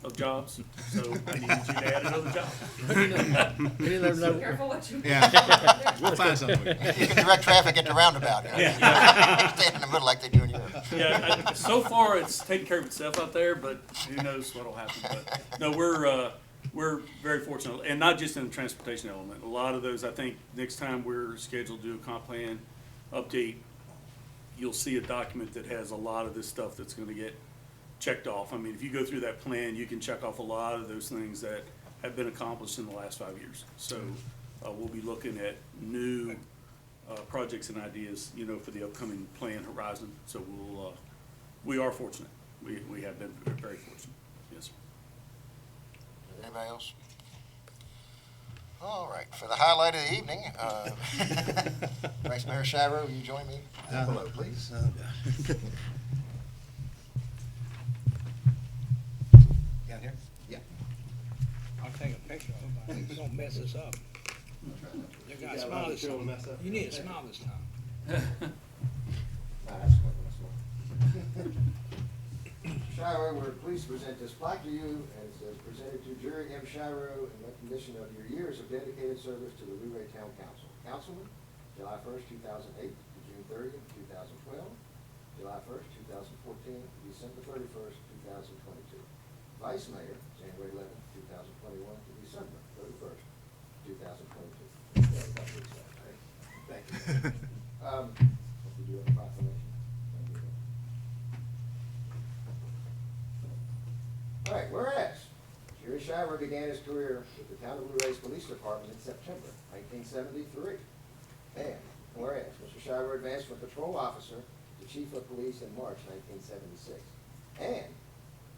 of jobs, so I need you to add another job. Careful what you. Yeah. We'll find something. You can direct traffic at the roundabout. You know? Stand in the middle like they do in Europe. Yeah, so far it's taking care of itself out there, but who knows what'll happen. But no, we're very fortunate, and not just in the transportation element. A lot of those, I think, next time we're scheduled to do a comp plan update, you'll see a document that has a lot of this stuff that's gonna get checked off. I mean, if you go through that plan, you can check off a lot of those things that have been accomplished in the last 5 years. So we'll be looking at new projects and ideas, you know, for the upcoming plan horizon. So we are fortunate. We have been very fortunate. Yes, sir. Anybody else? All right, for the highlight of the evening, Vice Mayor Shiro, will you join me below, please? Down here? Yeah. I'll take a picture of it. I think it's gonna mess us up. You gotta smile this time. You need to smile this time. Shiro, we're pleased to present this plaque to you as presented to Jerry M. Shiro in recognition of your years of dedicated service to the Luray Town Council. Councilman, July 1st, 2008 to June 30th, 2012. July 1st, 2014 to December 31st, 2022. Vice Mayor, January 11th, 2021 to December 31st, 2022. Thank you. Hope you do have a proclamation. Thank you. All right, whereas Jerry Shiro began his career with the town of Luray's Police Department in September 1973. And whereas Mr. Shiro advanced from patrol officer to chief of police in March 1976. And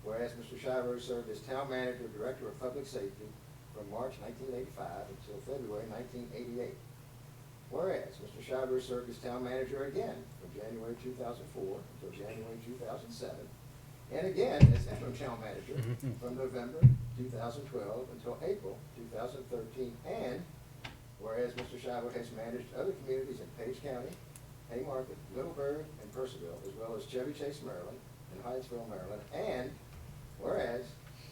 whereas Mr. Shiro served as town manager, director of public safety from March 1985 until February 1988. Whereas Mr. Shiro served as town manager again from January 2004 until January 2007. And again as interim town manager from November 2012 until April 2013. And whereas Mr. Shiro has managed other communities in Page County, Haymarket, Middleburg, and Percival, as well as Chevy Chase, Maryland, and Hyattsville, Maryland. And whereas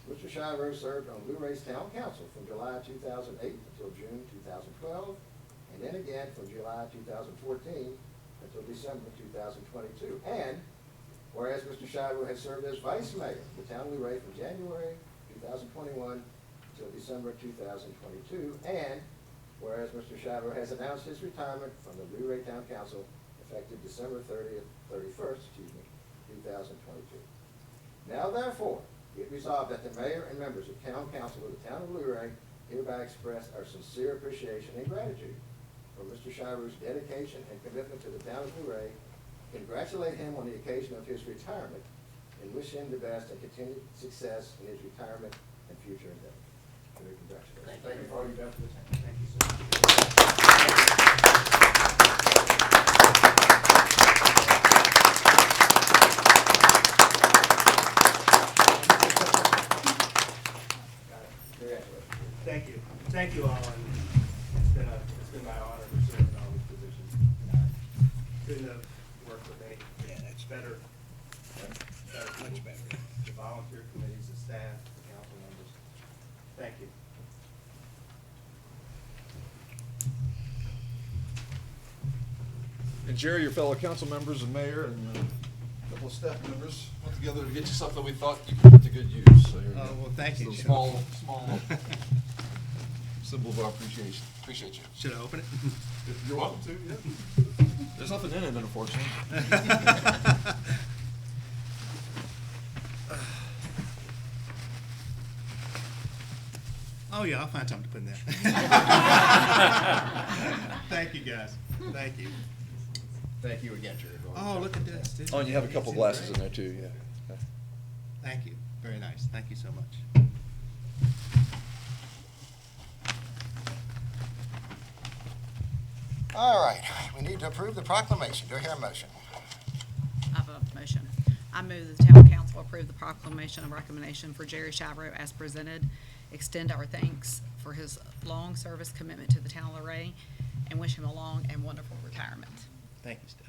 Mr. Shiro served on Luray's Town Council from July 2008 until June 2012, and then again from July 2014 until December 2022. And whereas Mr. Shiro has served as Vice Mayor of the town of Luray from January 2021 until December 2022. And whereas Mr. Shiro has announced his retirement from the Luray Town Council effective December 31st, 2022. Now therefore, be it resolved that the mayor and members of town council of the town of Luray hereby express our sincere appreciation and gratitude for Mr. Shiro's dedication and commitment to the town of Luray congratulate him on the occasion of his retirement and wish him the best and continued success in his retirement and future endeavors. Congratulations. Thank you for all you've done for the town. Thank you, sir. Thank you. Thank you all. And it's been my honor to serve in all these positions. And I couldn't have worked with any better, much better. The volunteer committees, the staff, the council members. Thank you. And Jerry, your fellow council members and mayor and a couple of staff members went together to get you something we thought you could put to good use. So here you go. Well, thank you. It's a small symbol of our appreciation. Appreciate you. Should I open it? You're welcome to, yeah. There's nothing in it, unfortunately. Oh, yeah, I'll find something to put in there. Thank you, guys. Thank you. Thank you again, Jerry. Oh, look at this. Oh, and you have a couple glasses in there too, yeah. Thank you. Very nice. Thank you so much. All right, we need to approve the proclamation. Do I hear a motion? I have a motion. I move that the town council approve the proclamation of recommendation for Jerry Shavro as presented, extend our thanks for his long service commitment to the town of Luray, and wish him a long and wonderful retirement. Thank you, Steph.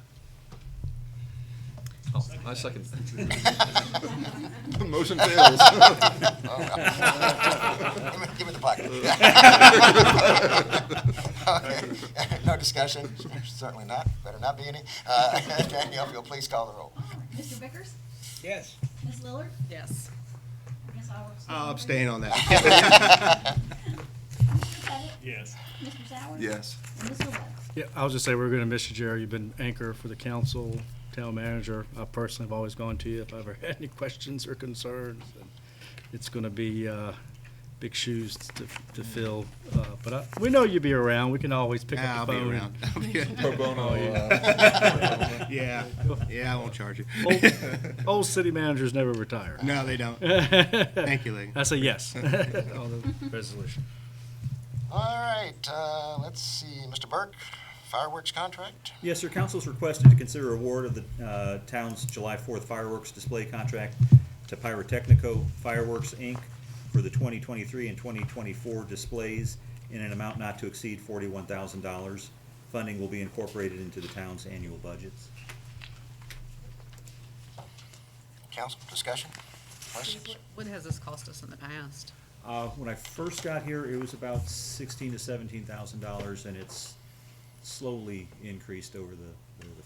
Oh, I second. Motion fails. Give me the plaque. Okay. No discussion? Certainly not. Better not be any. Danielle, if you'll please call the roll. Mr. Vickers? Yes. Ms. Lillard? Yes. I guess I'll abstain. I'll abstain on that. Mr. Pettit? Yes. Mr. Sowers? Yes. And Mr. Webb? Yeah, I'll just say we're gonna miss you, Jerry. You've been anchor for the council, town manager. I personally have always gone to you if I ever had any questions or concerns. And it's gonna be, big shoes to fill, but we know you'll be around. We can always pick Yeah, up the I'll be phone. around. I'll be Pro bono. Yeah, I won't charge you. Old city managers never retire. No, they don't. Thank you, lady. I say yes on the resolution. All right, let's see, Mr. Burke, fireworks contract? Yes, sir. Council's requested to consider award of the town's July 4th fireworks display contract to Pyrotechnico Fireworks, Inc. for the 2023 and 2024 displays in an amount not to exceed $41,000. Funding will be incorporated into the town's annual budgets. Council, discussion, questions? What has this cost us in the past? When I first got here, it was about $16,000 to $17,000, and it's slowly increased over the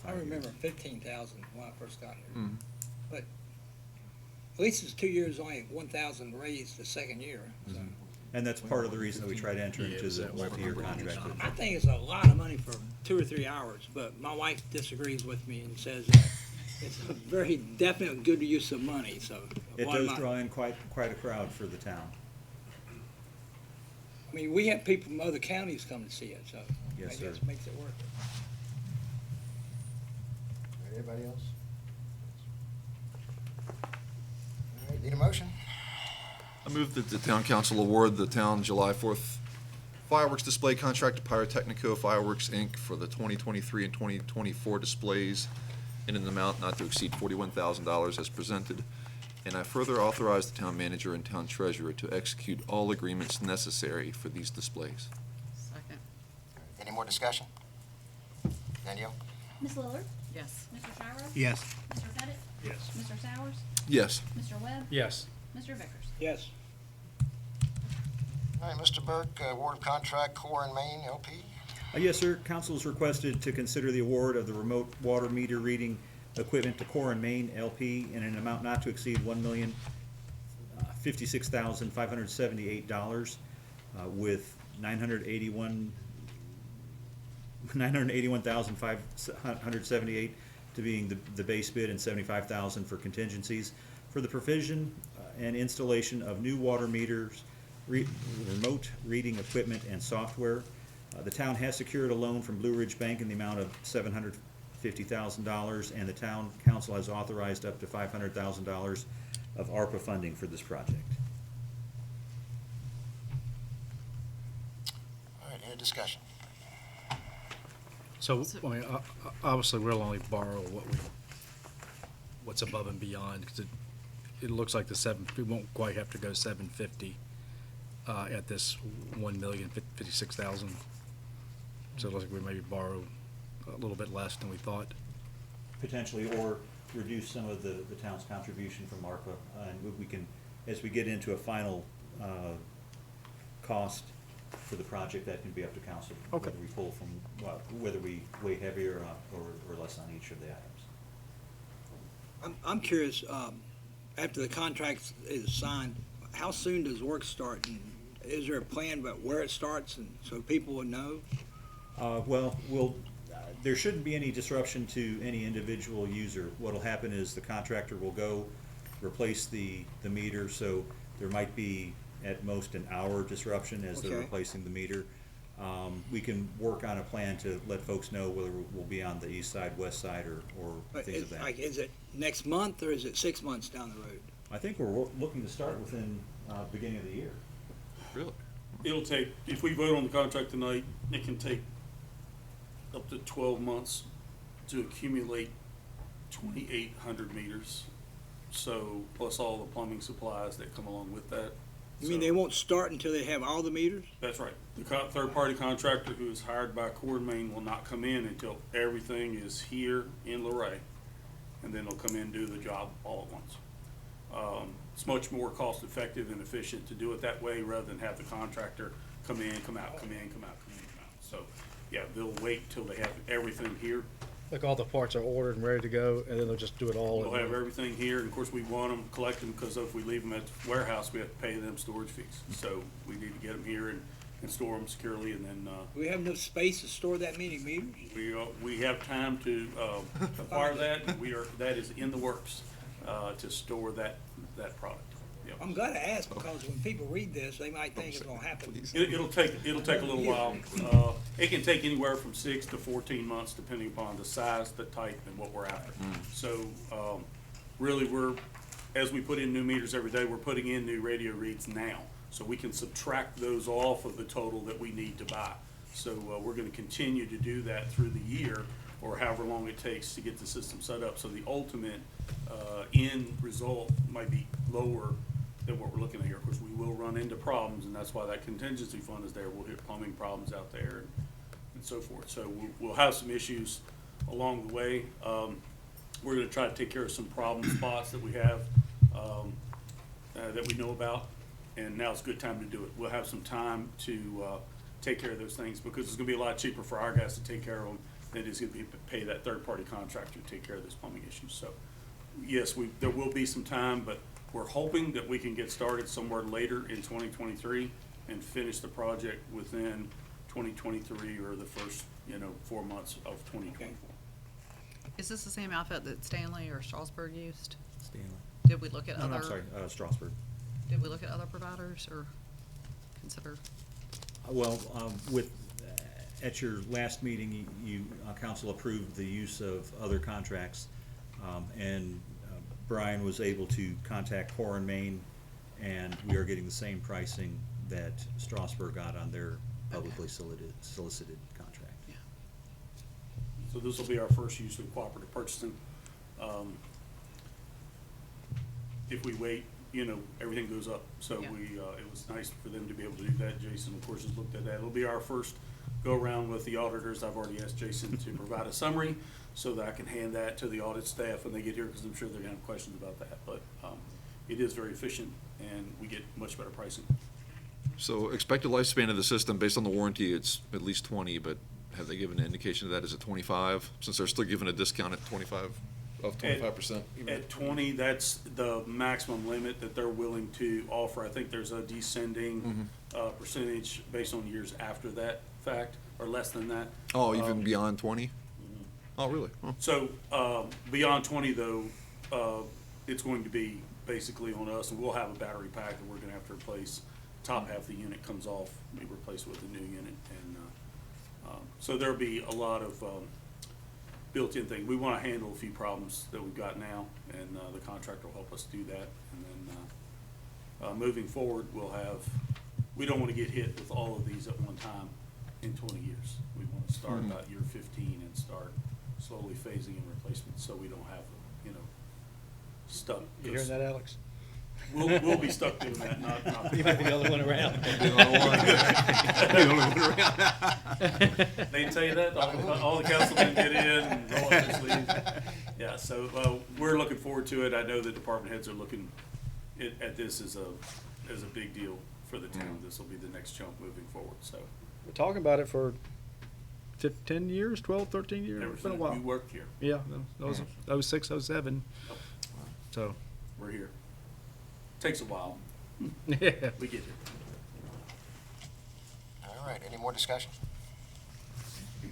I 5 years. remember 15,000 when I first got here. But at least it's 2 years, only 1,000 raised the second year. So And that's part of the reason that we try to enter into the multi-year contract with I think it's a lot of money for 2 or 3 hours, but my wife disagrees with me and says that it's a very definite good use of money, so. It why does not? draw in quite a crowd for the town. I mean, we have people from other counties come to see it, so Yes, I guess sir. makes it worth it. Anybody else? All right, need a motion? I move that the town council award the town July 4th fireworks display contract to Pyrotechnico Fireworks, Inc. for the 2023 and 2024 displays in an amount not to exceed $41,000 as presented. And I further authorize the town manager and town treasurer to execute all agreements necessary for these displays. Second. Any more discussion? Danielle? Ms. Lillard? Yes. Mr. Sowers? Yes. Mr. Pettit? Yes. Mr. Sowers? Yes. Mr. Webb? Yes. Mr. Vickers? Yes. All right, Mr. Burke, award of contract, Core and Main, LP. Yes, sir. Council is requested to consider the award of the remote water meter reading equipment to Core and Main LP in an amount not to exceed $1,056,578, with $981,578 to being the base bid and $75,000 for contingencies for the provision and installation of new water meters, remote reading equipment and software. The town has secured a loan from Blue Ridge Bank in the amount of $50,000, and the town council has authorized up to $500,000 of ARPA funding for this project. All right, any discussion? So, I mean, obviously, we'll only borrow what's above and beyond, because it looks like we won't quite have to go 750 at this 1,056,000. So it looks like we maybe borrow a little bit less than we thought. Potentially, or reduce some of the town's contribution from ARPA, and we can, as we get into a final cost for the project, that can be up to council. Okay. Whether we pull from, well, whether we weigh heavier or less on each of the items. I'm curious, after the contract is signed, how soon does work start? And is there a plan about where it starts, and so people would know? There shouldn't be any disruption to any individual user. What'll happen is the contractor will go replace the meter, so there might be at most an hour disruption as they're Okay. replacing the meter. We can work on a plan to let folks know whether we'll be on the east side, west side, or But things of that. is it next month, or is it 6 months down the road? I think we're looking to start within beginning of the year. Really? It'll take, if we vote on the contract tonight, it can take up to 12 months to accumulate 2,800 meters. So, plus all the plumbing supplies that come along with that. You mean So- they won't start until they have all the meters? That's right. The third-party contractor who is hired by Core and Main will not come in until everything is here in Luray, and then they'll come in and do the job all at once. It's much more cost-effective and efficient to do it that way rather than have the contractor come in, come out, come in, come out, come in, come out. So, yeah, they'll wait till they have everything here. Like all the parts are ordered and ready to go, and then they'll just do it all. We'll have everything here, and of course, we want them, collect them, because if we leave them at the warehouse, we have to pay them storage fees. So we need to get them here and store them securely, and then, Do we have enough space to store that many meters? we have time to, acquire that, and that is in the works, to store that product. Yep. I'm glad to ask, because when people read this, they might think it's gonna happen. It'll take a little while. It can take anywhere from 6 to 14 months, depending upon the size, the type, and what we're after. So, really, as we put in new meters every day, we're putting in new radio reads now. So we can subtract those off of the total that we need to buy. So, we're gonna continue to do that through the year, or however long it takes to get the system set up. So the ultimate, end result might be lower than what we're looking at here. Of course, we will run into problems, and that's why that contingency fund is there. We'll hit plumbing problems out there and so forth. So we'll have some issues along the way. We're gonna try to take care of some problem spots that we have, that we know about, and now's a good time to do it. We'll have some time to, take care of those things, because it's gonna be a lot cheaper for our guys to take care of them than it is gonna be to pay that third-party contractor to take care of those plumbing issues. So, yes, there will be some time, but we're hoping that we can get started somewhere later in 2023 and finish the project within 2023 or the first, 4 months of 2024. Is this the same outfit that Stanley or Strasburg used? Stanley. Did we look at No, other? I'm sorry, Strasburg. Did we look at other providers or consider? Well, at your last meeting, council approved the use of other contracts, and Brian was able to contact Core and Main, and we are getting the same pricing that Strasburg got on their publicly solicited contract. Yeah. So this will be our first use of cooperative purchasing. If we wait, everything goes up. So Yeah. it was nice for them to be able to do that. Jason, of course, has looked at that. It'll be our first go-around with the auditors. I've already asked Jason to provide a summary so that I can hand that to the audit staff when they get here, because I'm sure they're gonna have questions about that. But it is very efficient, and we get much better pricing. So expected lifespan of the system, based on the warranty, it's at least 20, but have they given an indication of that? Is it 25? Since they're still giving a discount at 25%? At 20, that's the maximum limit that they're willing to offer. I think there's a descending percentage based on years after that fact, or less than that. Oh, even beyond 20? Oh, really? Huh. So, beyond 20 though, it's going to be basically on us, and we'll have a battery pack that we're gonna have to replace. Top half of the unit comes off, we replace it with a new unit, and, so there'll be a lot of, built-in thing. We want to handle a few problems that we've got now, and the contractor will help us do that. And then moving forward, we don't want to get hit with all of these at one time in 20 years. We want to start about year 15 and start slowly phasing in replacements so we don't have, stuck. You hearing that, Alex? We'll be stuck doing that, not. You might be the only one around. They tell you that, all the councilmen get in and roll up their sleeves. Yeah, so, we're looking forward to it. I know the department heads are looking at this as a big deal for the town. This will be the next jump moving forward, so. We're talking about it for 10 years, 12, 13 years. Ever It's been a since while. we worked here, Yeah, that was 06, 07. So, we're here. Takes a while. yeah. We get here. All right, any more discussion? We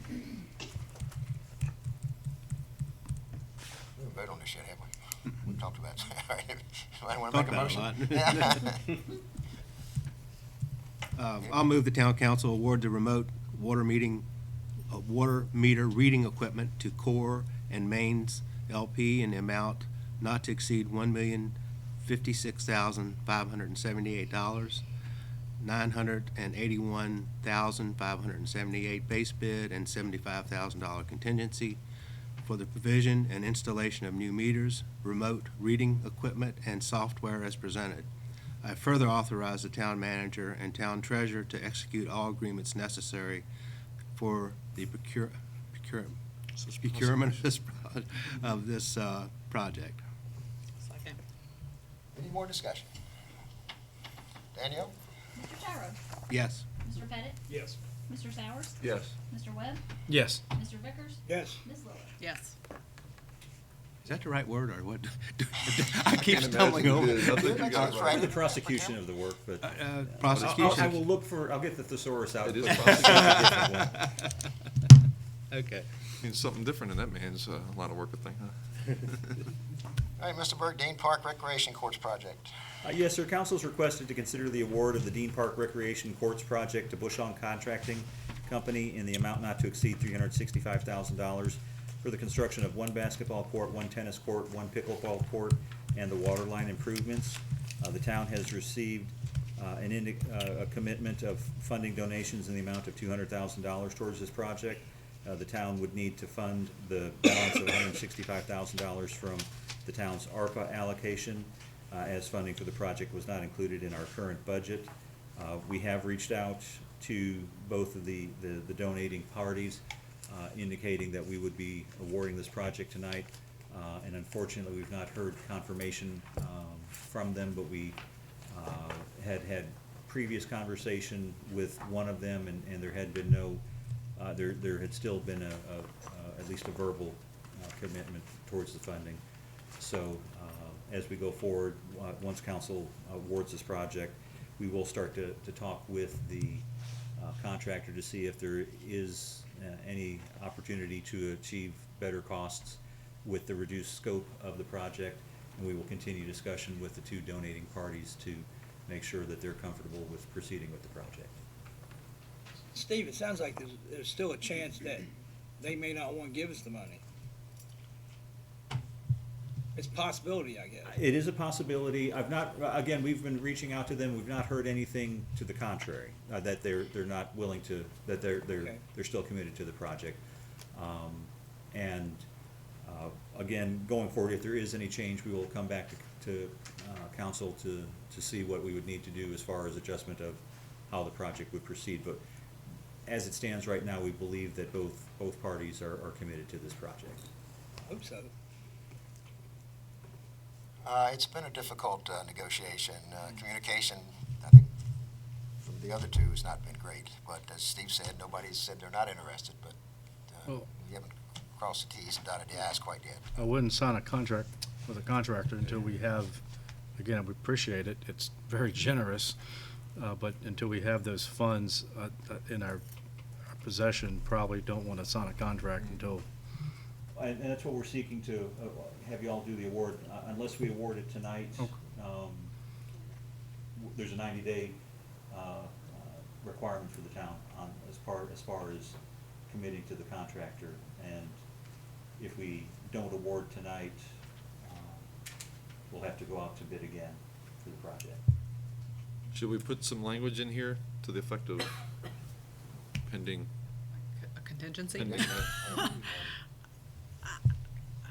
haven't voted on this yet, have we? We talked about it. All right, anybody want to make a motion? Yeah. I'll move the town council award the remote water meter reading equipment to Core and Mains LP in the amount not to exceed $1,056,578, $981,578 base bid, and $75,000 contingency for the provision and installation of new meters, remote reading equipment, and software as presented. I further authorize the town manager and town treasurer to execute all agreements necessary for the procurement of this project. Second. Any more discussion? Danielle? Mr. Gyro? Yes. Mr. Pettit? Yes. Mr. Sowers? Yes. Mr. Webb? Yes. Mr. Vickers? Yes. Ms. Lillard? Yes. Is that the right word, or what? I keep Can't stumbling imagine over it is. I think you That's got it right. right. The prosecution of the work, but Prosecution. I will look for, I'll get the thesaurus out. It is but- prosecution. Okay. Means something different, and that means a lot of work, I think, huh? All right, Mr. Burke, Dean Park Recreation Courts Project. Yes, sir. Council is requested to consider the award of the Dean Park Recreation Courts Project to Bushong Contracting Company in the amount not to exceed $365,000 for the construction of one basketball court, one tennis court, one pickleball court, and the water line improvements. The town has received a commitment of funding donations in the amount of $200,000 towards this project. The town would need to fund the balance of $165,000 from the town's ARPA allocation, as funding for the project was not included in our current budget. We have reached out to both of the donating parties, indicating that we would be awarding this project tonight. And unfortunately, we've not heard confirmation from them, but we had previous conversation with one of them, and there had been no, there had still been at least a verbal commitment towards the funding. So as we go forward, once council awards this project, we will start to talk with the contractor to see if there is any opportunity to achieve better costs with the reduced scope of the project, and we will continue discussion with the two donating parties to make sure that they're comfortable with proceeding with the project. Steve, it sounds like there's still a chance that they may not want to give us the money. It's a possibility, I guess. It is a possibility. I've not, again, we've been reaching out to them. We've not heard anything to the contrary, that they're not willing to, that they're still committed to the project. Again, going forward, if there is any change, we will come back to council to see what we would need to do as far as adjustment of how the project would proceed. But as it stands right now, we believe that both parties are committed to this project. I hope so. It's been a difficult negotiation. Communication, I think, from the other two has not been great. But as Steve said, nobody's said they're not interested, but we haven't crossed the T's and dotted the I's quite yet. I wouldn't sign a contract with a contractor until we have, again, we appreciate it, it's very generous, but until we have those funds in our possession, probably don't want to sign a contract until. And that's what we're seeking to have you all do the award. Unless we award it tonight, there's a 90-day requirement for the town as far as committing to the contractor. And if we don't award tonight, we'll have to go out to bid again for the project. Should we put some language in here to the effect of pending? A contingency? pending, I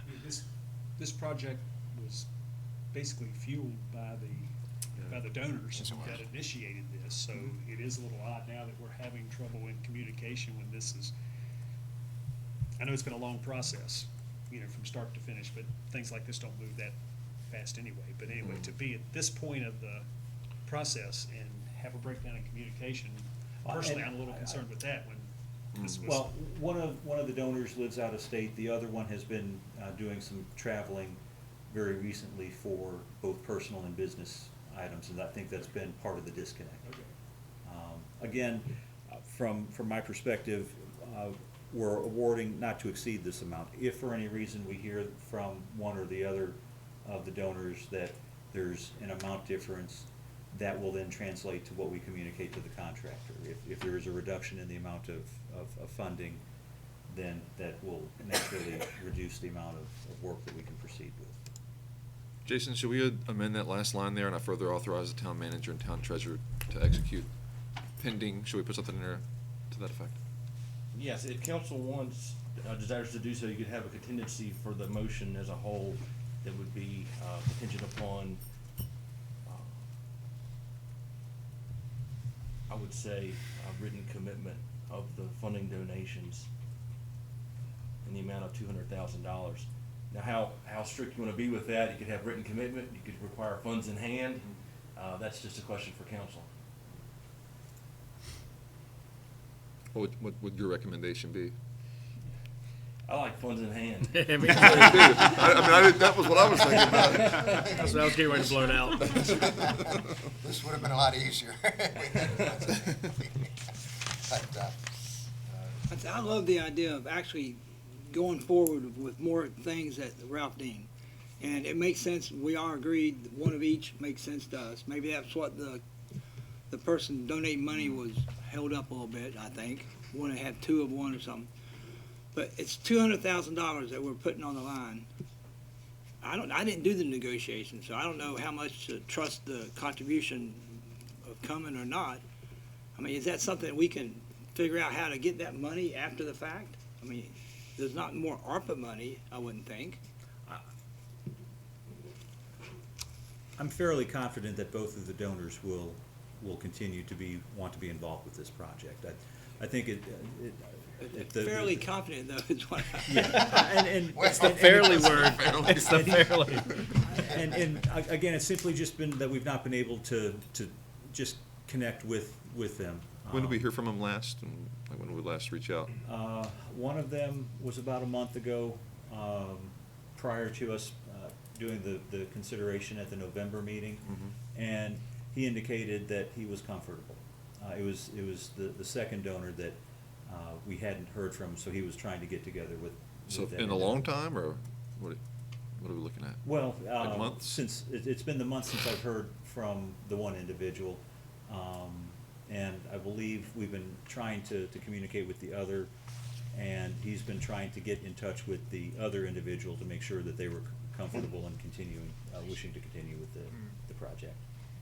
mean, this project was basically fueled by the donors that initiated this, so it is a little odd now that we're having trouble in communication when this is, I know it's been a long process, from start to finish, but things like this don't move that fast anyway. But anyway, to be at this point of the process and have a breakdown in communication, personally, I'm a little concerned with that when this was. Well, one of the donors lives out of state. The other one has been doing some traveling very recently for both personal and business items, and I think that's been part of the disconnect. Again, from my perspective, we're awarding not to exceed this amount. If for any reason we hear from one or the other of the donors that there's an amount difference, that will then translate to what we communicate to the contractor. If there is a reduction in the amount of funding, then that will naturally reduce the amount of work that we can proceed with. Jason, should we amend that last line there and I further authorize the town manager and town treasurer to execute pending? Should we put something in there to that effect? Yes, if council wants, desires to do so, you could have a contingency for the motion as a whole that would be contingent upon, I would say, a written commitment of the funding donations in the amount of $200,000. Now, how strict you want to be with that, you could have written commitment, you could require funds in hand. That's just a question for council. What would your recommendation be? I like funds in hand. I mean, that was what I was thinking about. That's what I was getting ready to blow it out. This would have been a lot easier. I love the idea of actually going forward with more things at Ralph Dean. And it makes sense, we all agreed, one of each makes sense to us. Maybe that's what the person donating money was held up a little bit, I think. Want to have two of one or something. But it's $200,000 that we're putting on the line. I didn't do the negotiation, so I don't know how much to trust the contribution of coming or not. I mean, is that something that we can figure out how to get that money after the fact? I mean, there's not more ARPA money, I wouldn't think. I'm fairly confident that both of the donors will continue to want to be involved with this project. I think Fairly confident, though, is what I. Yeah, and it's the fairly word. It's the fairly. And again, it's simply just been that we've not been able to just connect with them. When did we hear from them last? And like, when did we last reach out? One of them was about a month ago, prior to us doing the consideration at the November meeting, and he indicated that he was comfortable. It was the second donor that we hadn't heard from, so he was trying to get together with So that in a long time, or what are we looking at? Well, Like months? since it's been the month since I've heard from the one individual, and I believe we've been trying to communicate with the other, and he's been trying to get in touch with the other individual to make sure that they were comfortable and wishing to continue with the project.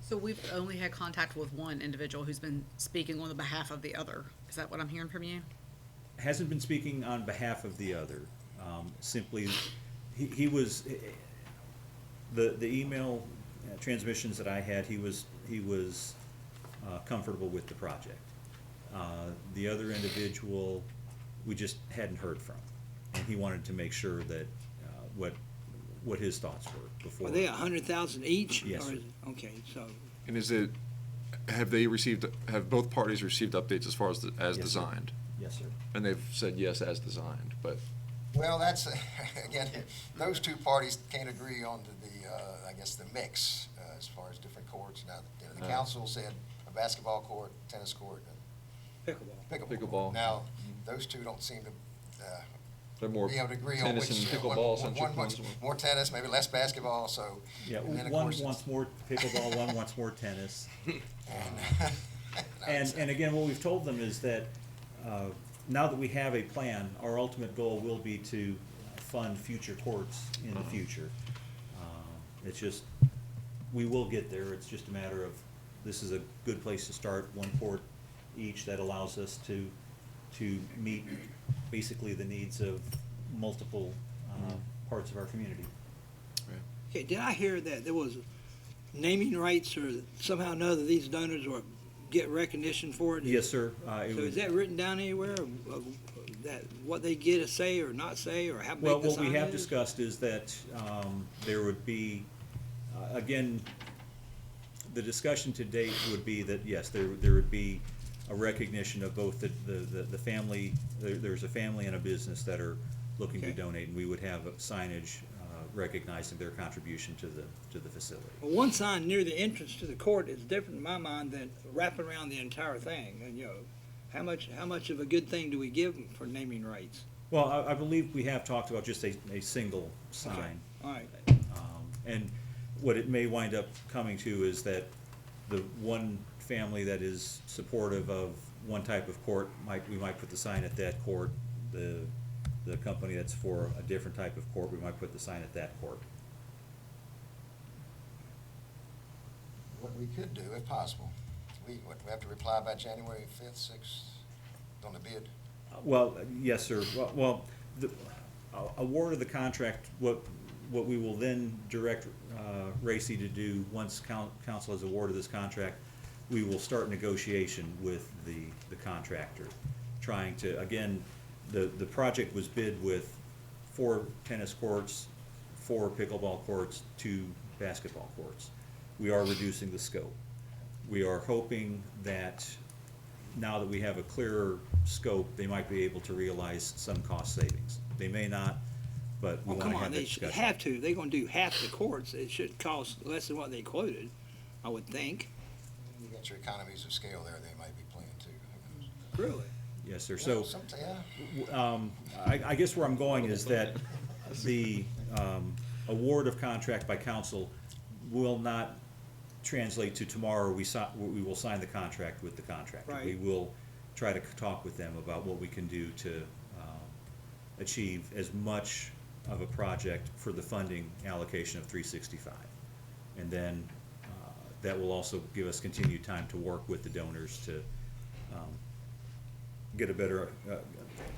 So we've only had contact with one individual who's been speaking on the behalf of the other. Is that what I'm hearing from you? Hasn't been speaking on behalf of the other. Simply, he was, the email transmissions that I had, he was comfortable with the project. The other individual, we just hadn't heard from, and he wanted to make sure that what his thoughts were before. Are they 100,000 each? Yes, or sir. is- Okay, so. And have both parties received updates as far as as Yes, sir. designed? Yes, sir. And they've said yes as designed, but Well, that's, again, those two parties can't agree on I guess, the mix as far as different courts. Now, the council said a basketball court, tennis court, and Pickleball. Pickleball. Now, those two don't seem to they're more be able to agree on tennis which. and pickleball centric one ones. more tennis, maybe less basketball, so. Yeah, and then, of one course, wants more pickleball, one wants more tennis. it's- And again, what we've told them is that now that we have a plan, our ultimate goal will be to fund future courts in the future. It's just, we will get there, it's just a matter of, this is a good place to start, one court each that allows us to meet basically the needs of multiple parts of our community. Okay, did I hear that there was naming rights or somehow or another these donors will get recognition for it? Yes, sir. So is that written down anywhere, that what they get to say or not say, or how big the sign is? Well, what we have discussed is that there would be, again, the discussion to date would be that, yes, there would be a recognition of both the family, there's a family and a business that are looking to donate, and we would have signage recognizing their contribution to the facility. Well, one sign near the entrance to the court is different in my mind than wrapping around the entire thing, and, you know, how much of a good thing do we give them for naming rights? Well, I believe we have talked about just a single sign. All right. And what it may wind up coming to is that the one family that is supportive of one type of court, we might put the sign at that court. The company that's for a different type of court, we might put the sign at that court. What we could do, if possible, we have to reply by January 5th, 6th on the bid. Well, yes, sir. Well, the award of the contract, what we will then direct Racy to do, once council has awarded this contract, we will start negotiation with the contractor, trying to, again, the project was bid with 4 tennis courts, 4 pickleball courts, 2 basketball courts. We are reducing the scope. We are hoping that now that we have a clearer scope, they might be able to realize some cost savings. They may not, but we Well, want come to on, have that they should discussion. have to. They're gonna do half the courts. It should cost less than what they quoted, I would think. You got your economies of scale there, they might be playing too. Really? Yes, sir. Well, So, yeah. I guess where I'm going is that the award of contract by council will not translate to tomorrow, we will sign the contract with the contractor. Right. We will try to talk with them about what we can do to achieve as much of a project for the funding allocation of 365. And then that will also give us continued time to work with the donors to get a better,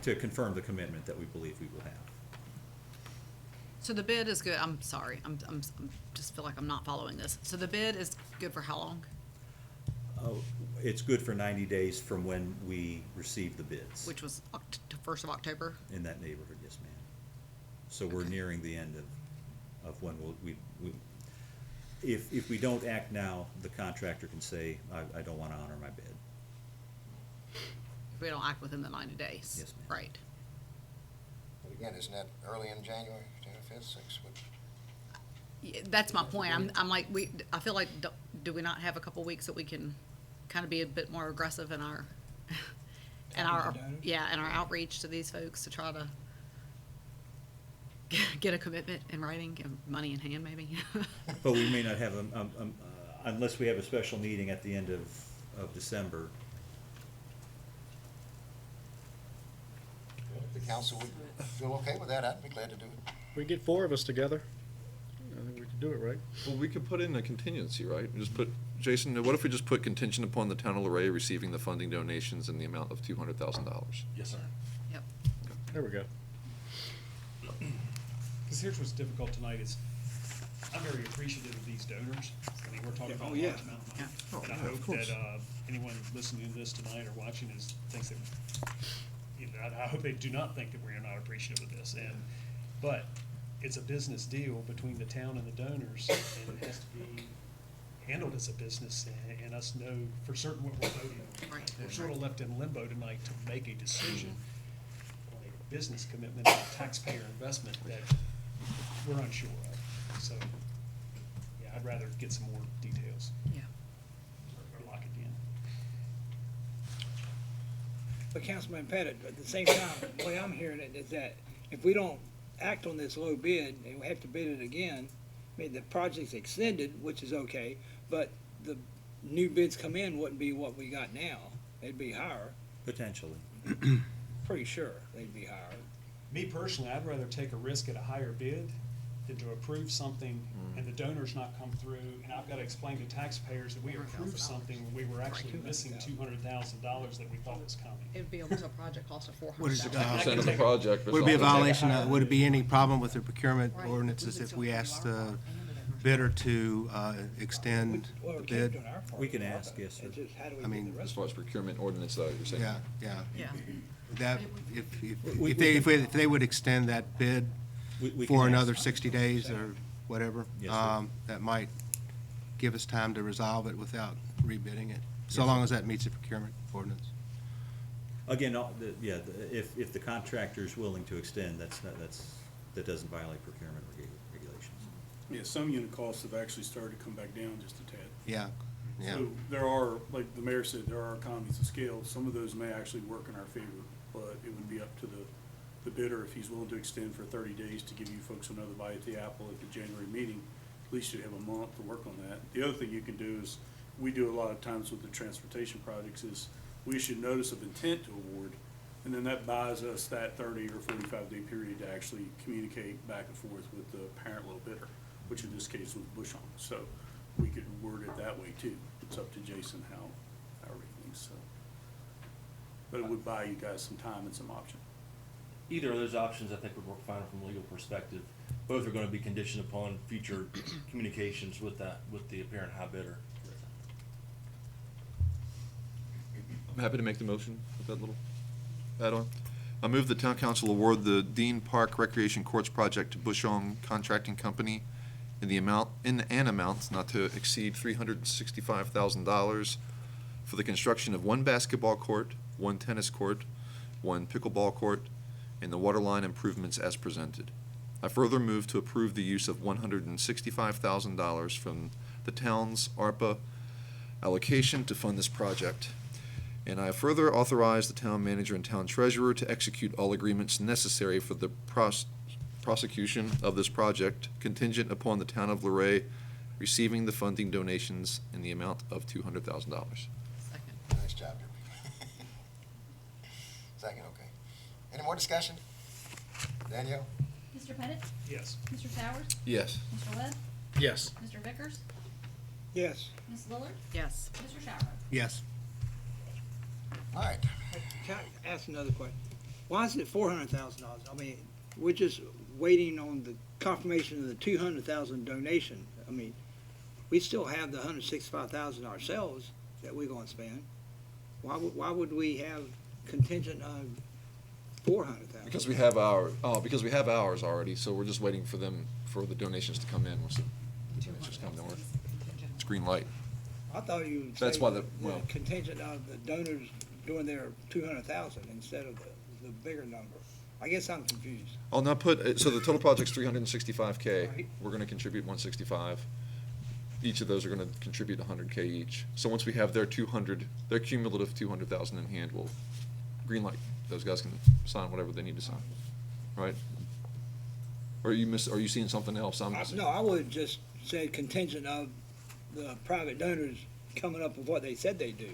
to confirm the commitment that we believe we will have. So the bid is good, I'm sorry, I'm just feel like I'm not following this. So the bid is good for how long? It's good for 90 days from when we receive the bids. Which was 1st of October? In that neighborhood, yes, ma'am. So we're nearing the end of when if we don't act now, the contractor can say, I don't want to honor my bid. If we don't act within the 90 days? Yes, ma'am. Right. But again, isn't that early in January, January 5th, 6th? Yeah, that's my point. I'm like, I feel like, do we not have a couple weeks that we can kind of be a bit more aggressive in our, in our outreach to these folks to try to get a commitment in writing and money in hand, maybe? But we may not have, unless we have a special meeting at the end of December. If the council would feel okay with that, I'd be glad to do it. We get 4 of us together, I think we can do it, right? Well, we could put in a contingency, right? Just put, Jason, what if we just put contingent upon the town of Luray receiving the funding donations in the amount of $200,000? Yes, sir. Yep. There we go. Because here's what's difficult tonight is, I'm very appreciative of these donors. I mean, we're talking about a yeah. large amount of money. Oh, And I yeah, of hope course. that, anyone listening to this tonight or watching thinks that, you know, I hope they do not think that we're not appreciative of this. But it's a business deal between the town and the donors, and it has to be handled as a business, and us know for certain what we're voting on. Right. We're sort of left in limbo tonight to make a decision on a business commitment, a taxpayer investment that we're unsure of. So, yeah, I'd rather get some more details Yeah. or lock it in. But Councilman Pettit, at the same time, the way I'm hearing it is that if we don't act on this low bid and we have to bid it again, I mean, the project's extended, which is okay, but the new bids come in wouldn't be what we got now. They'd be higher, Potentially. pretty sure they'd be higher. Me personally, I'd rather take a risk at a higher bid than to approve something and the donors not come through, and I've got to explain to taxpayers that we approved something when we were actually missing $200,000 that we thought was coming. It would be almost a project cost of What is it, Percent of the project. would it be a but- violation, would it be any problem with the procurement Right. ordinances if we asked the bidder to extend Well, the we can't bid? do our part. We can ask, yes, sir. It's just how do we I do mean, the As rest? far as procurement ordinance, though, you're saying? Yeah, yeah. Yeah. That, if they would extend that bid We for can another ask. 60 days or whatever, Yes, sir. that might give us time to resolve it without rebidding it, so Yes, long sir. as that meets the procurement ordinance. Again, if the contractor's willing to extend, that doesn't violate procurement regulations. Yeah, some unit costs have actually started to come back down just a tad. Yeah, yeah. So there are, like the mayor said, there are economies of scale. Some of those may actually work in our favor, but it would be up to the bidder if he's willing to extend for 30 days to give you folks another bite at the apple at the January meeting. At least you have a month to work on that. The other thing you can do is, we do a lot of times with the transportation projects, is we issue notice of intent to award, and then that buys us that 30 or 45-day period to actually communicate back and forth with the parent low bidder, which in this case was Bushong. So we could word it that way too. It's up to Jason how everything, so. But it would buy you guys some time and some option. Either of those options, I think, would work fine from a legal perspective. Both are gonna be conditioned upon future communications with the apparent high bidder. I'm happy to make the motion with that little add-on. I move the town council award the Dean Park Recreation Courts project to Bushong Contracting Company in an amount not to exceed $365,000 for the construction of one basketball court, one tennis court, one pickleball court, and the water line improvements as presented. I further move to approve the use of $165,000 from the town's ARPA allocation to fund this project. And I further authorize the town manager and town treasurer to execute all agreements necessary for the prosecution of this project contingent upon the town of Luray receiving the funding donations in the amount of $200,000. Second. Nice job, Derby. Second, okay. Any more discussion? Danielle? Mr. Pettit? Yes. Mr. Towers? Yes. Mr. Webb? Yes. Mr. Vickers? Yes. Ms. Lillard? Yes. Mr. Gyro? Yes. All right. Can I ask another question? Why is it $400,000? I mean, we're just waiting on the confirmation of the $200,000 donation. I mean, we still have the $165,000 ourselves that we're gonna spend. Why would we have contingent on $400,000? Because we have ours already, so we're just waiting for them, for the donations to come in. Once the donations come, then it's green light. I thought you would That's say why the well, contingent of the donors doing their $200,000 instead of the bigger number. I guess I'm confused. I'll now put, so the total project's $365K. Right. We're gonna contribute $165. Each of those are gonna contribute $100K each. So once we have their cumulative $200,000 in hand, we'll green light. Those guys can sign whatever they need to sign, right? Or are you seeing something else? No, I would just say contingent of the private donors coming up with what they said they do.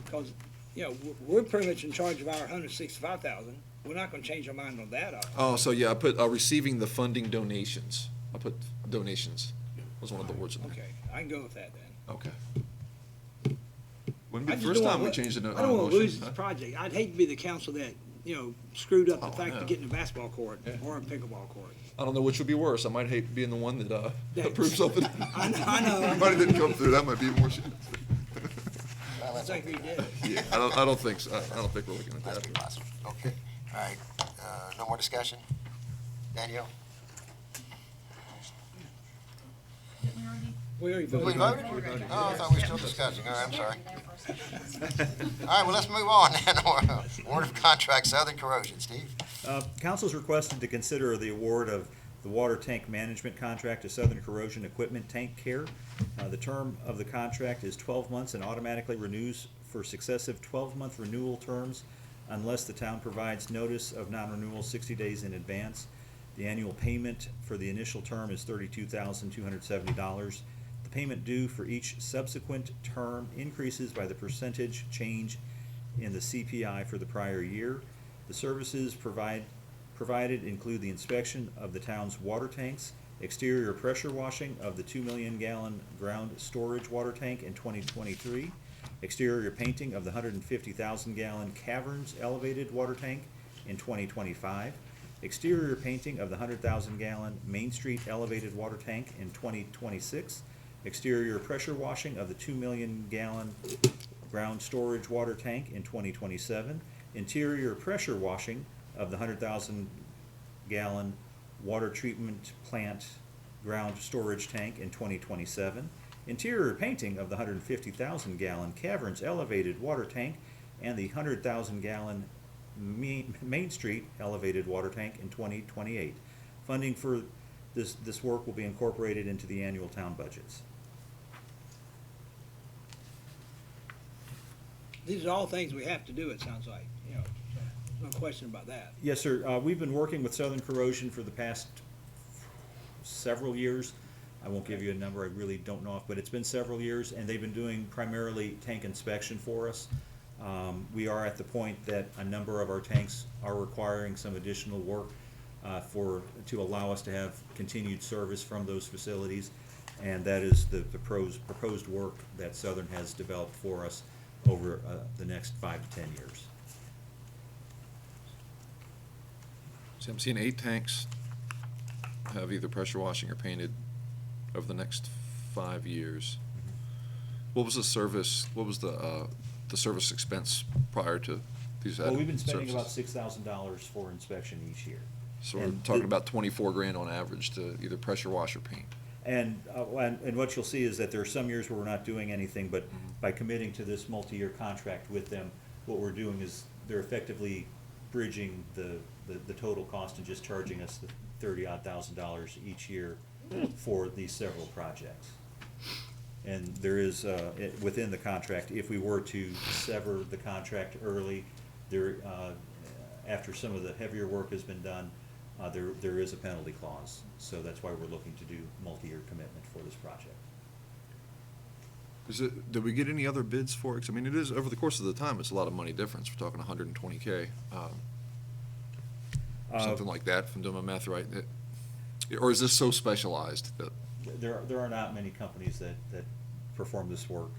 Because, you know, we're pretty much in charge of our $165,000. We're not gonna change our mind on that. Oh, so yeah, I put, receiving the funding donations. I put donations, was one of the words in there. Okay, I can go with that then. Okay. Wouldn't be I the just first don't time we want- changed it on I don't wanna motion, lose huh? this project. I'd hate to be the council that, you know, screwed up the Oh, fact no. of getting a basketball court Yeah. or a pickleball court. I don't know which would be worse. I might hate being the one that, Yeah. approved something. I know. Everybody didn't come through, that might be more shit. Well, I that's think we okay. did. Yeah, I don't think so. I don't think we're looking at That's that. be possible. Okay. All right. No more discussion? Danielle? Didn't we already? We already We voted. voted? Oh, I thought we were still discussing. All right, I'm sorry. All right, well, let's move on then. Award of contract, Southern Corrosion. Steve? Council's requested to consider the award of the water tank management contract to Southern Corrosion Equipment Tank Care. The term of the contract is 12 months and automatically renews for successive 12-month renewal terms unless the town provides notice of non-renewal 60 days in advance. The annual payment for the initial term is $32,270. The payment due for each subsequent term increases by the percentage change in the CPI for the prior year. The services provided provided include the inspection of the town's water tanks, exterior pressure washing of the 2 million gallon ground storage water tank in 2023, exterior painting of the 150,000 gallon caverns elevated water tank in 2025, exterior painting of the 100,000 gallon Main Street elevated water tank in 2026, exterior pressure washing of the 2 million gallon ground storage water tank in 2027, interior pressure washing of the 100,000 gallon water treatment plant ground storage tank in 2027, interior painting of the 150,000 gallon caverns elevated water tank and the 100,000 gallon Main Street elevated water tank in 2028. Funding for this work will be incorporated into the annual town budgets. These are all things we have to do, it sounds like, you know, so there's no question about that. Yes, sir. We've been working with Southern Corrosion for the past several years. I won't give you a number, I really don't know off, but it's been several years, and they've been doing primarily tank inspection for us. We are at the point that a number of our tanks are requiring some additional work to allow us to have continued service from those facilities, and that is the proposed work that Southern has developed for us over the next 5 to 10 years. See, I'm seeing 8 tanks have either pressure washing or painted over the next 5 years. What was the service expense prior to these added Well, we've been spending about services? $6,000 for inspection each year. So we're And talking about 24 grand on average to either pressure wash or paint. And what you'll see is that there are some years where we're not doing anything, but by committing to this multi-year contract with them, what we're doing is they're effectively bridging the total cost and just charging us the $30,000 odd each year for these several projects. And there is, within the contract, if we were to sever the contract early, after some of the heavier work has been done, there is a penalty clause. So that's why we're looking to do multi-year commitment for this project. Did we get any other bids for it? 'Cause, I mean, it is, over the course of the time, it's a lot of money difference. We're talking 120K. Something like that, if I'm doing my math right. Or is this so specialized that? There are not many companies that perform this work,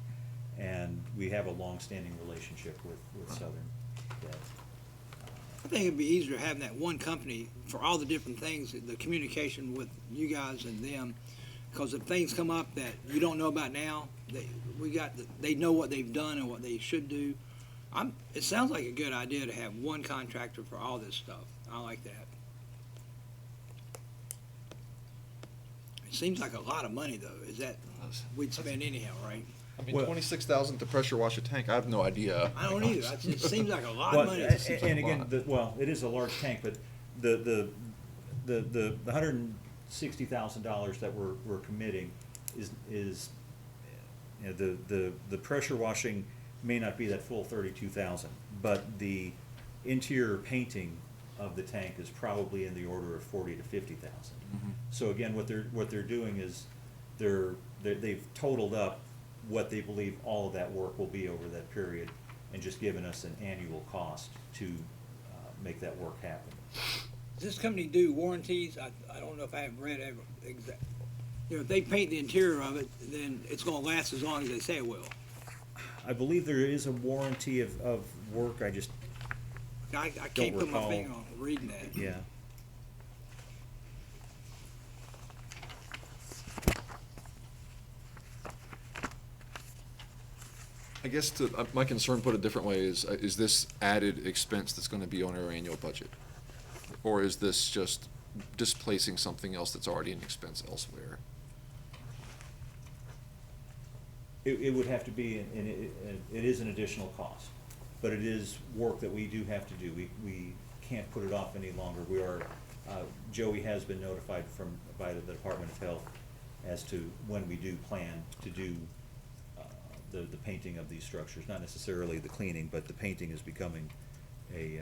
and we have a long-standing relationship with Southern. I think it'd be easier having that one company for all the different things, the communication with you guys and them. Because if things come up that you don't know about now, they know what they've done and what they should do. It sounds like a good idea to have one contractor for all this stuff. I like that. It seems like a lot of money, though. Is that we'd spend anyhow, right? I mean, 26,000 to pressure wash a tank, I have no idea. I don't either. It seems like a lot Well, of money. and again, it is a large tank, but the $160,000 that we're committing is you know, the pressure washing may not be that full 32,000, but the interior painting of the tank is probably in the order of 40 to 50,000. So again, what they're doing is they've totaled up what they believe all of that work will be over that period, and just given us an annual cost to make that work happen. Does this company do warranties? I don't know if I have read exact. You know, if they paint the interior of it, then it's gonna last as long as they say it will. I believe there is a warranty of work, I just I don't can't put my recall. finger on reading that. Yeah. I guess my concern, put a different way, is this added expense that's gonna be on our annual budget? Or is this just displacing something else that's already an expense elsewhere? It would have to be, it is an additional cost, but it is work that we do have to do. We can't put it off any longer. We are, Joey has been notified by the Department of Health as to when we do plan to do the painting of these structures, not necessarily the cleaning, but the painting is becoming a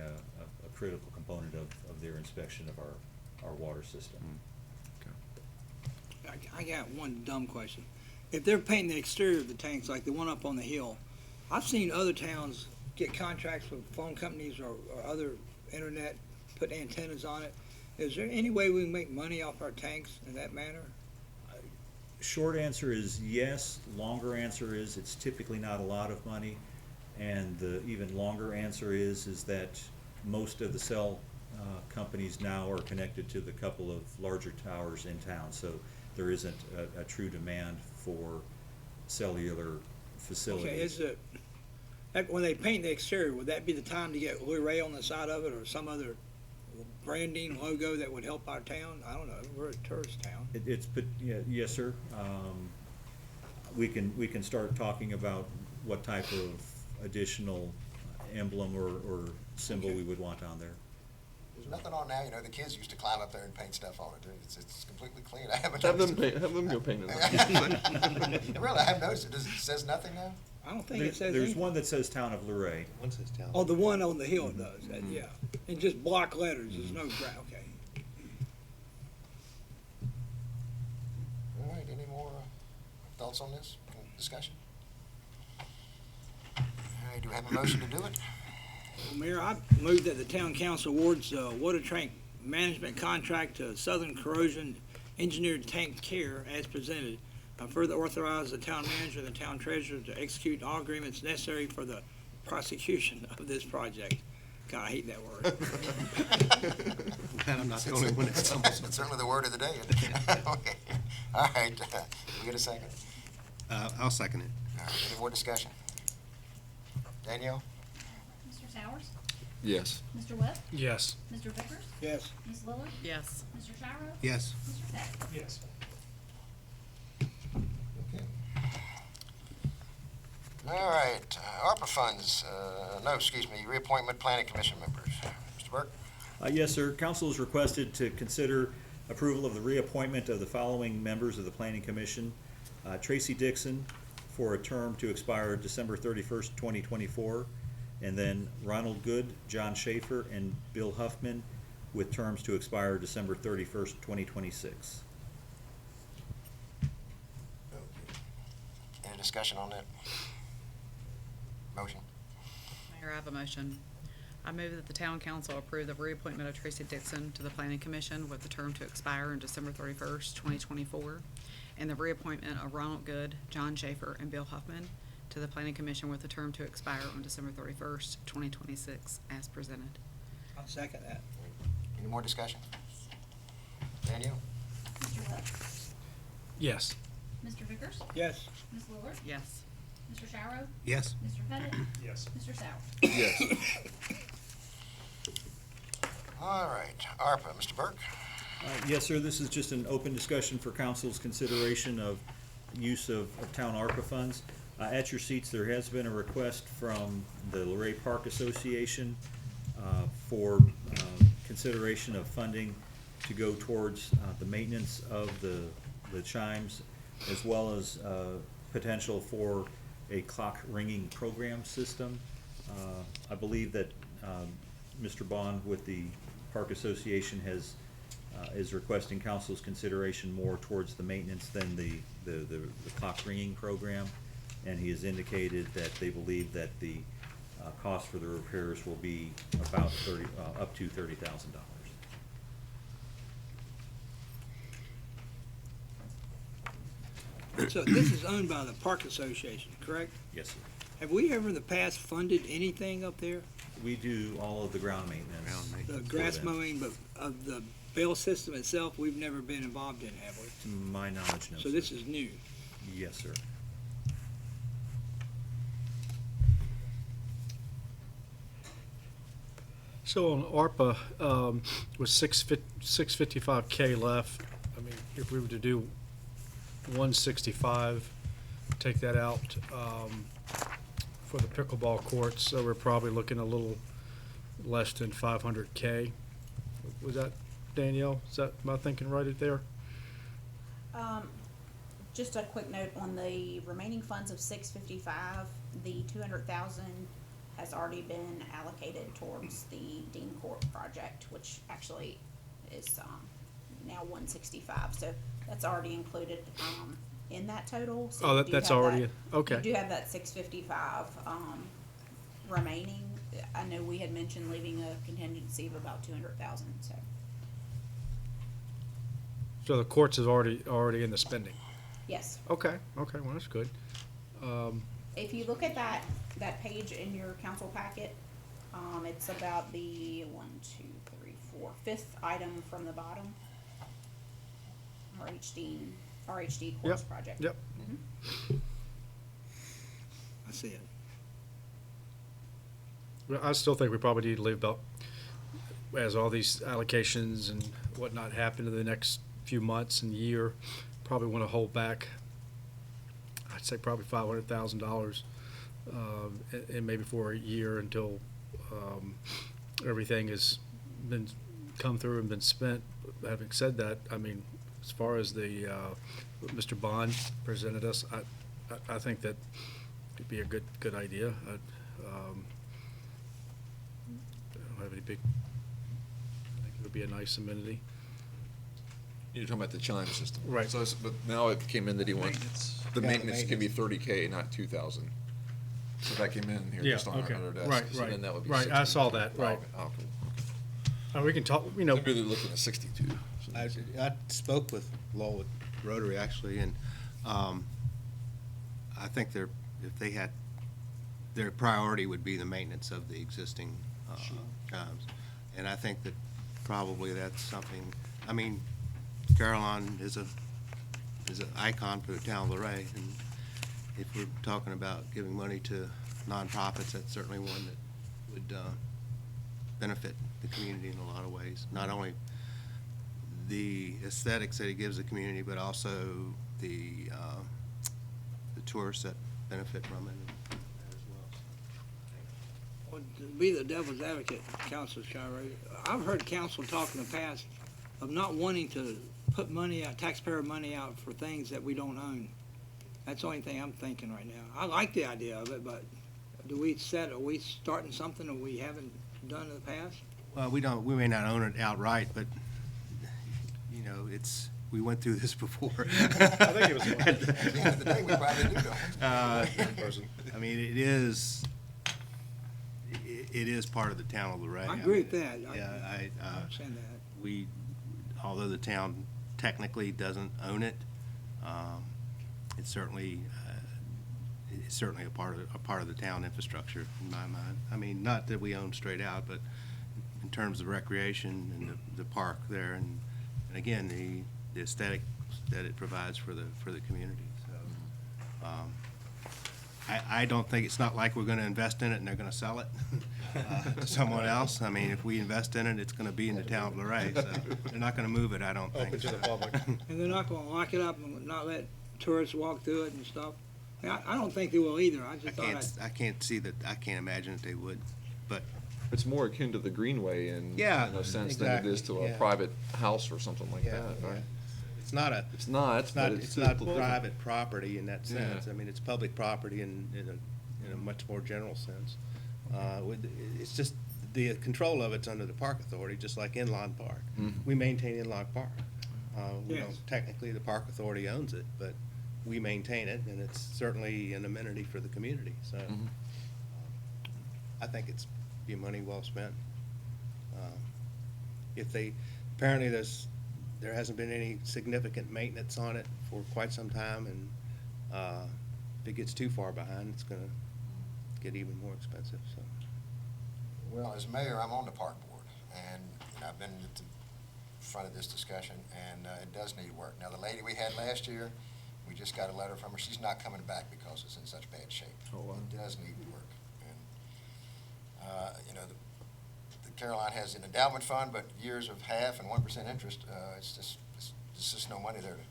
critical component of their inspection of our water system. I got one dumb question. If they're painting the exterior of the tanks like the one up on the hill, I've seen other towns get contracts with phone companies or other internet put antennas on it. Is there any way we can make money off our tanks in that manner? Short answer is yes. Longer answer is it's typically not a lot of money. And the even longer answer is that most of the cell companies now are connected to the couple of larger towers in town. So there isn't a true demand for cellular facilities. Okay, is it, when they paint the exterior, would that be the time to get Luray on the side of it or some other branding logo that would help our town? I don't know, we're a tourist town. Yes, sir. We can start talking about what type of additional emblem or symbol we would want on there. There's nothing on now, you know, the kids used to climb up there and paint stuff on it. It's completely clean. I haven't Have noticed them it. have them go paint it. Really, I haven't noticed it. It says nothing now? I don't think it says There's anything. one that says Town of Luray. One says town. Oh, the one on the hill does, that, yeah. And just block letters, there's no okay. All right, any more thoughts on this discussion? All right, do we have a motion to do it? Well, Mayor, I move that the town council awards water tank management contract to Southern Corrosion Engineered Tank Care as presented. Further authorize the town manager and the town treasurer to execute all agreements necessary for the prosecution of this project. God, I hate that word. Glad I'm not the only one that stumbles. It's certainly the word of the day. Okay. All right, do we get a second? I'll second it. All right, any more discussion? Danielle? Mr. Sowers? Yes. Mr. Webb? Yes. Mr. Vickers? Yes. Ms. Lillard? Yes. Mr. Gyro? Yes. Mr. Peck? Yes. Okay. All right, ARPA funds, reappointment planning commission members. Mr. Burke? Yes, sir. Council is requested to consider approval of the reappointment of the following members of the Planning Commission. Tracy Dixon for a term to expire December 31st, 2024, and then Ronald Good, John Schaefer, and Bill Huffman with terms to expire December 31st, 2026. Any discussion on that? Motion? Mayor, I have a motion. I move that the town council approve the reappointment of Tracy Dixon to the planning commission with the term to expire on December 31st, 2024, and the reappointment of Ronald Good, John Schaefer, and Bill Huffman to the planning commission with the term to expire on December 31st, 2026, as presented. I'll second that. Any more discussion? Danielle? Mr. Webb? Yes. Mr. Vickers? Yes. Ms. Lillard? Yes. Mr. Gyro? Yes. Mr. Pettit? Yes. Mr. Sowers? Yes. All right, ARPA, Mr. Burke? Yes, sir. This is just an open discussion for council's consideration of use of town ARPA funds. At your seats, there has been a request from the Luray Park Association for consideration of funding to go towards the maintenance of the chimes, as well as potential for a clock ringing program system. I believe that Mr. Bond with the Park Association is requesting council's consideration more towards the maintenance than the clock ringing program. And he has indicated that they believe that the cost for the repairs will be about up to $30,000. So this is owned by the Park Association, correct? Yes, sir. Have we ever in the past funded anything up there? We do all of the ground maintenance. The for grass them. mowing, but of the bell system itself, we've never been involved in, have we? To my knowledge, no, So sir. this is new. Yes, sir. So on ARPA, with 655K left, I mean, if we were to do 165, take that out for the pickleball courts, so we're probably looking a little less than 500K. Was that, Danielle, am I thinking right there? Just a quick note on the remaining funds of 655, the 200,000 has already been allocated towards the Dean Court project, which actually is now 165. So that's already included in that total. So Oh, you do that's have already, that- okay. You do have that 655 remaining. I know we had mentioned leaving a contingency of about 200,000, so. So the courts is already in the spending. Yes. Okay, well, that's good. If you look at that page in your council packet, it's about the 5th item from the bottom. RHD course Yep, project. yep. I see it. Well, I still think we probably need to leave about, as all these allocations and whatnot happen in the next few months and year, probably want to hold back, I'd say probably $500,000, and maybe for a year until everything has been come through and been spent. Having said that, I mean, as far as the what Mr. Bond presented us, I think that would be a good idea. I don't have any big. I think it would be a nice amenity. You're talking about the chime system. Right. So, but now it came in that he wants, the Yeah, maintenance can be 30K, not 2,000. So that came in here Yeah, just on okay. our desk. Right, So then that would be right. I saw 62. that, right. Oh, okay. We can talk, you know. I'm really looking at 62. So I spoke with Lowell at Rotary, actually, and I think if they had, their priority would be the maintenance of the existing chimes. And I think that probably that's something, I mean, Caroline is an icon for the town of Luray, and if we're talking about giving money to nonprofits, that's certainly one that would benefit the community in a lot of ways. Not only the aesthetics that it gives the community, but also the tourists that benefit from it as well. Well, to be the devil's advocate, Councilor Shire, I've heard council talk in the past of not wanting to put money out, taxpayer money out for things that we don't own. That's the only thing I'm thinking right now. I like the idea of it, but are we starting something that we haven't done in the past? Well, we may not own it outright, but, you know, we went through this before. I think it was one. At the end of the day, we probably do though. I mean, it is part of the town of Luray. I agree with that. Yeah, I understand that. Although the town technically doesn't own it, it's certainly a part of the town infrastructure in my mind. I mean, not that we own straight out, but in terms of recreation and the park there, and again, the aesthetic that it provides for the community. So, I don't think, it's not like we're gonna invest in it and they're gonna sell it to someone else. I mean, if we invest in it, it's gonna be in the town of Luray, so they're not gonna move it, I don't think. Open to the public. And they're not gonna lock it up and not let tourists walk through it and stuff? I don't think they will either. I just thought I can't see that, I can't imagine that they would, but. it's more akin to the Greenway in a sense than it is to a private house or something like that, right? It's not a. It's not, but It's not different. private property in that sense. Yeah. I mean, it's public property in a much more general sense. It's just, the control of it's under the park authority, just like Inlawn Park. Mhm. We maintain Inlawn Park. We Yes. don't, technically, the park authority owns it, but we maintain it, and it's certainly an amenity for the community, so. Mhm. I think it's be money well spent. Apparently there hasn't been any significant maintenance on it for quite some time, and if it gets too far behind, it's gonna get even more expensive, so. Well, as mayor, I'm on the park board, and I've been at the front of this discussion, and it does need work. Now, the lady we had last year, we just got a letter from her. She's not coming back because it's in such bad shape. Oh, wow. It does need work. And, you know, the Caroline has an endowment fund, but years of 0.5% and 1% interest, there's just no money there to, do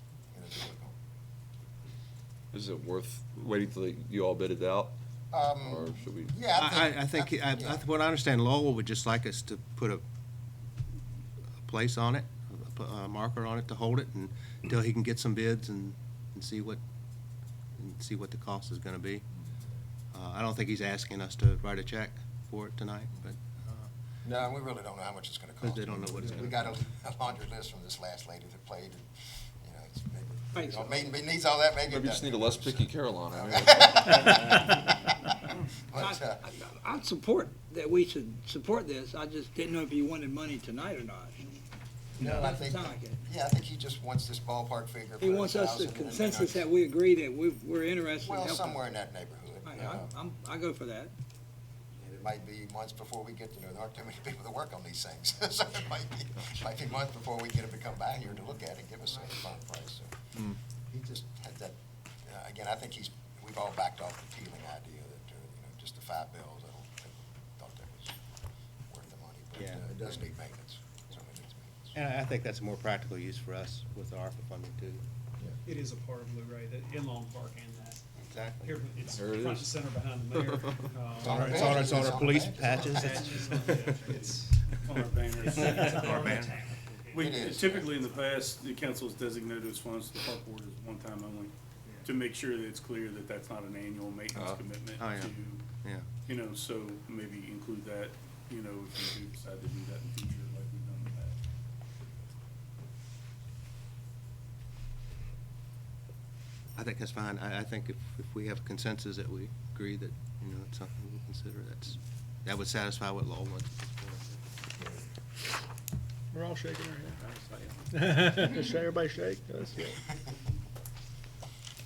it. Is it worth waiting till you all bid it out? Or should we? Yeah, I think, what I understand, Lowell would just like us to put a place on it, a marker on it to hold it, and until he can get some bids and see what the cost is gonna be. I don't think he's asking us to write a check for it tonight, but. No, we really don't know how much it's gonna cost. Because they don't know what it's We gonna got a laundry list from this last lady that played, and, it's Thanks. maybe it needs all that, maybe it Maybe you just doesn't. need a less picky Caroline. I mean, But, I'd support that we should support this. I just didn't know if you wanted money tonight or not. no, I Doesn't think, sound like it. yeah, I think he just wants this ballpark figure. He for wants us to 1,000, and, consensus that we agree that we're interested in well, helping. somewhere in that neighborhood. I go for that. And it might be months before we get, there aren't too many people that work on these things. So it might be months before we get him to come by here to look at it and give us a final price. So he just had that, again, I think we've all backed off the peeling idea that, just the 5 bills, I don't think we thought that was worth the money. But Yeah. it does need maintenance. So it needs maintenance. And I think that's a more practical use for us with the ARPA funding too. It is a part of Luray, that in-lawn park and that. Exactly. Here, it's There it front and is. center behind the mayor. It's on our police patches. It's On our banners. It's our banner. We, It is. typically in the past, the council has designated those funds to the park board as one time only, to make sure that it's clear that that's not an annual maintenance commitment Oh, yeah. to, Yeah. so maybe include that, if you do decide to do that in the future, like we've done in the past. I think that's fine. I think if we have a consensus that we agree that, it's something we'll consider, that would satisfy what law wants. We're all shaking our head. Just everybody shake. That's it.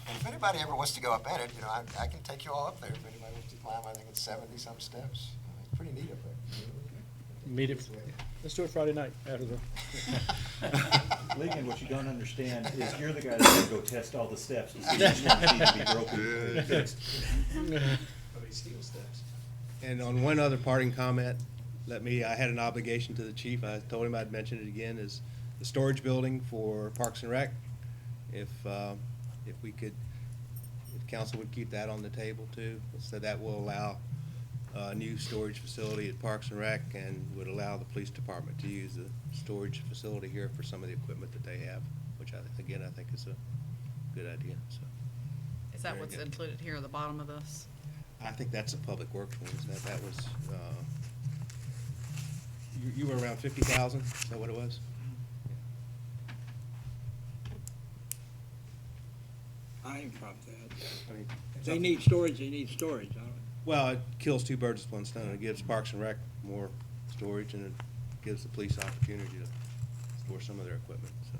And if anybody ever wants to go up at it, I can take you all up there. If anybody wants to climb, I think it's 70-some steps. It's pretty neat up there. Meet it. Let's do it Friday night after the. Lincoln, what you don't understand is you're the guy that's gonna go test all the steps to see which ones need to be broken and fixed. Steel steps. And on one other parting comment, I had an obligation to the chief, I told him I'd mention it again, is the storage building for Parks and Rec. If council would keep that on the table too, so that will allow a new storage facility at Parks and Rec and would allow the police department to use the storage facility here for some of the equipment that they have, which I think is a good idea, so. Is that Very what's good. included here at the bottom of this? I think that's a public works one, that was, you were around 50,000, is that what it was? I ain't problem with that. I mean, They need storage, they need storage. well, it kills 2 birds with 1 stone, it gives Parks and Rec more storage, and it gives the police opportunity to store some of their equipment, so.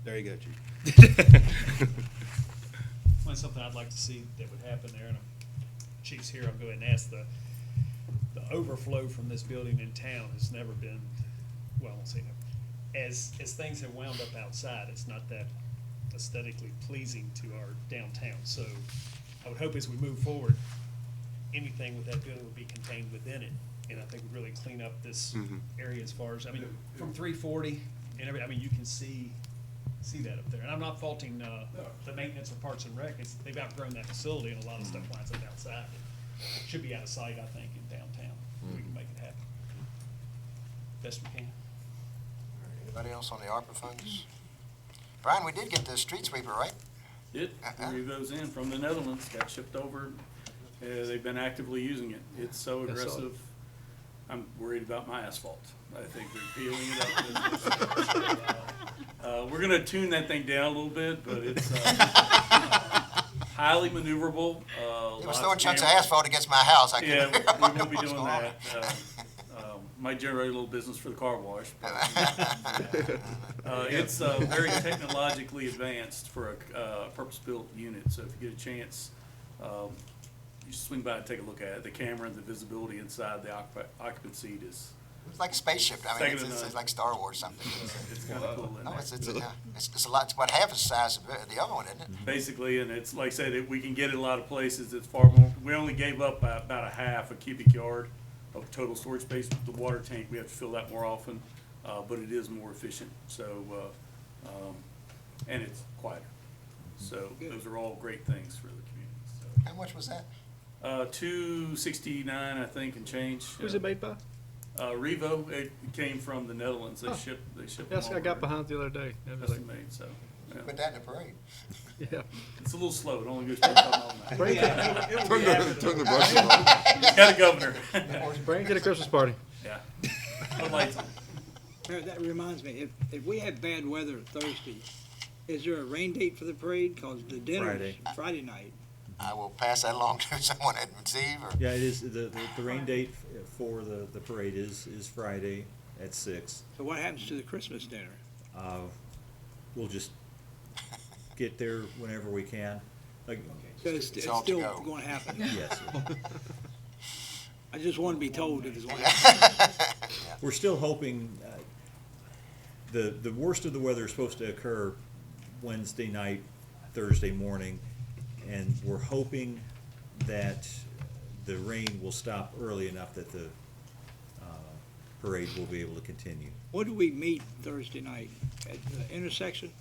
There you go, Chief. Well, something I'd like to see that would happen there, and Chief's here, I'll go ahead and ask the overflow from this building in town has never been, well, I won't say never. As things have wound up outside, it's not that aesthetically pleasing to our downtown. So I would hope as we move forward, anything with that building would be contained within it. And I think would really clean up this area as far as, from 340 and you can see that up there. And I'm not faulting the maintenance or Parks and Rec. They've outgrown that facility, and a lot of stuff winds up outside. It should be out of sight, I think, in downtown. We can make it happen best we can. All right, anybody else on the ARPA funds? Brian, we did get the street sweeper, right? Three of those in from the Netherlands, got shipped over. They've been actively using it. It's so aggressive. I'm worried about my asphalt. I think they're peeling it up. We're gonna tune that thing down a little bit, but it's highly maneuverable. He was throwing chunks of asphalt against my house. I Yeah, couldn't we won't be what's doing going on. that. Might generate a little business for the car wash. It's very technologically advanced for a purpose-built unit, so if you get a chance, you should swing by and take a look at it. The camera and the visibility inside the occupant seat is. It's like a spaceship. I mean, it's like Star Wars or something. It's kind of cool in No, there. it's a lot. It's about half the size of the other one, isn't it? Basically, and it's like I said, we can get it a lot of places. It's far more. We only gave up about a half a cubic yard of total storage space. The water tank, we have to fill that more often, but it is more efficient. So, and it's quieter. So those are all great things for the community. So. How much was that? $269, I think, and change. Who's it made by? Revo. It came from the Netherlands. They shipped. Yes, them I got over. behind it the other day. It was Custom made. So. Yeah. Put that in the parade. Yeah. It's a little slow. It only goes 25 miles an hour. Turn the brushes on. It's got a governor. Bring it to the Christmas party. Yeah. The lights. That reminds me, if we have bad weather Thursday, is there a rain date for the parade? Because the dinner is Friday night. I will pass that along to someone at Steve or. Yeah, it is, the rain date for the parade is Friday at 6. So what happens to the Christmas dinner? We'll just get there whenever we can. Like, So it's It's all to still go. going to happen? yes. I just want to be told if it's going to happen. We're still hoping, the worst of the weather is supposed to occur Wednesday night, Thursday morning, and we're hoping that the rain will stop early enough that the parade will be able to continue. What do we meet Thursday night? At the intersection?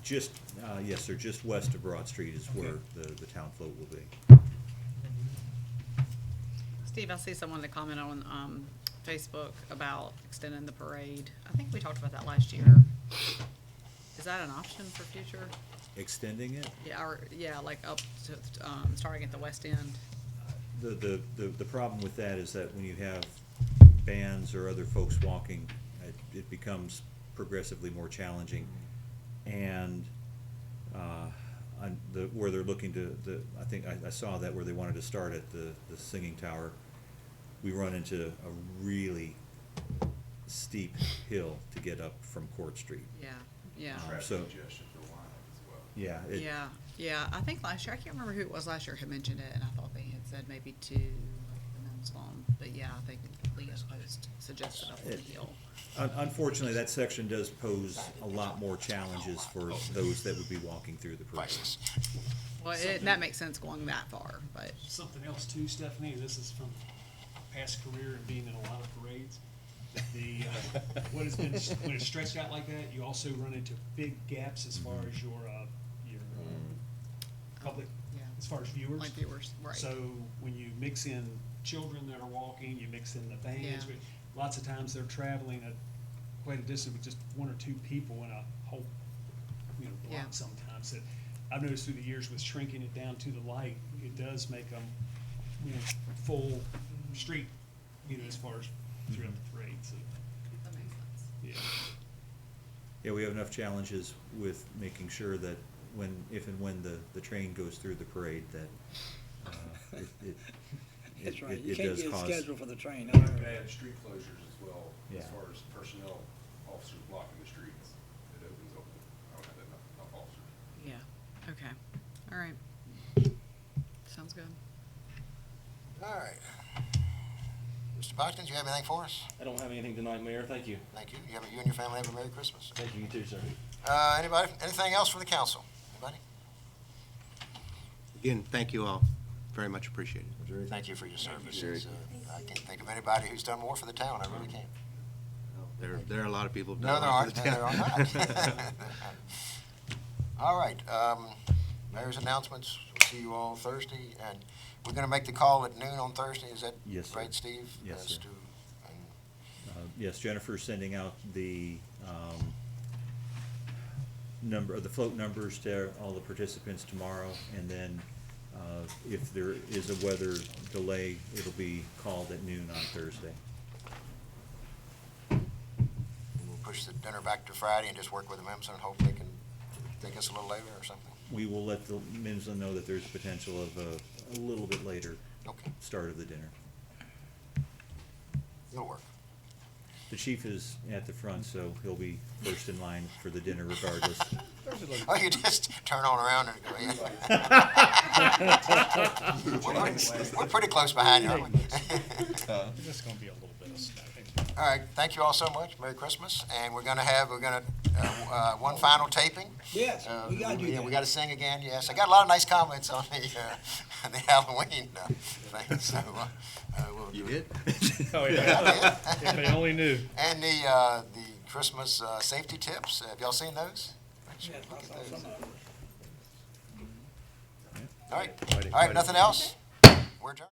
Just, yes, sir, just west of Broad Street is where the town float will be. Steve, I see someone that commented on Facebook about extending the parade. I think we talked about that last year. Is that an option for future? Extending it? Yeah, or, yeah, like up to, starting at the west end. The problem with that is that when you have bands or other folks walking, it becomes progressively more challenging. And where they're looking to, I think I saw that where they wanted to start at the singing tower, we run into a really steep hill to get up from Court Street. Yeah, yeah. So, yeah. Yeah, I think last year, I can't remember who it was last year who mentioned it, and I thought they had said maybe to like the men's lawn, but yeah, I think Leah's post suggested up on the hill. Unfortunately, that section does pose a lot more challenges for those that would be walking through the parade. Well, that makes sense going that far, but. Something else too, Stephanie, this is from past career and being in a lot of parades. What has been, when it's stretched out like that, you also run into big gaps as far as your public, as far as viewers. Like viewers, right. So when you mix in children that are walking, you mix in the bands, Yeah. lots of times they're traveling quite a distance with just one or two people in a whole, block Yeah. sometimes. That I've noticed through the years with shrinking it down to the light, it does make them, full street, as far as throughout the parade, so. That makes sense. Yeah. Yeah, we have enough challenges with making sure that if and when the train goes through the parade, that That's right. it You can't does get a cause. schedule for the train. We could add street closures as well, Yeah. as far as personnel officers blocking the streets. It opens up, I don't have enough officers. Yeah, okay, all right. Sounds good. All right. Mr. Bodkins, you have anything for us? I don't have anything tonight, Mayor, thank you. Thank you. You and your family have a Merry Christmas. Thank you, you too, sir. Anybody, anything else from the council? Anybody? Again, thank you all. Very much appreciated. Thank you for your service. I can't think of anybody who's done more for the town. I really can't. There are a lot of people who've No, done there a lot aren't. for No, the there are town. not. All right. Mayor's announcements. We'll see you all Thursday. And we're going to make the call at noon on Thursday. Is that Yes, sir. right, Steve? Yes, As sir. to- Yes, Jennifer's sending out the the float numbers to all the participants tomorrow, and then if there is a weather delay, it'll be called at noon on Thursday. We'll push the dinner back to Friday and just work with the MEMSA and hope they can take us a little later or something. We will let the MIMSA know that there's potential of a little bit later start of the dinner. It'll work. The chief is at the front, so he'll be first in line for the dinner regardless. Oh, you just turn on around and go, we're pretty close behind you, aren't we? Just gonna be a little bit of snacking. All right, thank you all so much. Merry Christmas. And we're gonna have, one final taping. Yes, we gotta do Yeah, that. we gotta sing again, yes. I got a lot of nice comments on the Halloween thing, so, we'll You do did? Oh, yeah. If they only knew. And the Christmas safety tips, have y'all seen those? Yes, I saw some of them. All right, nothing else? We're adjourned.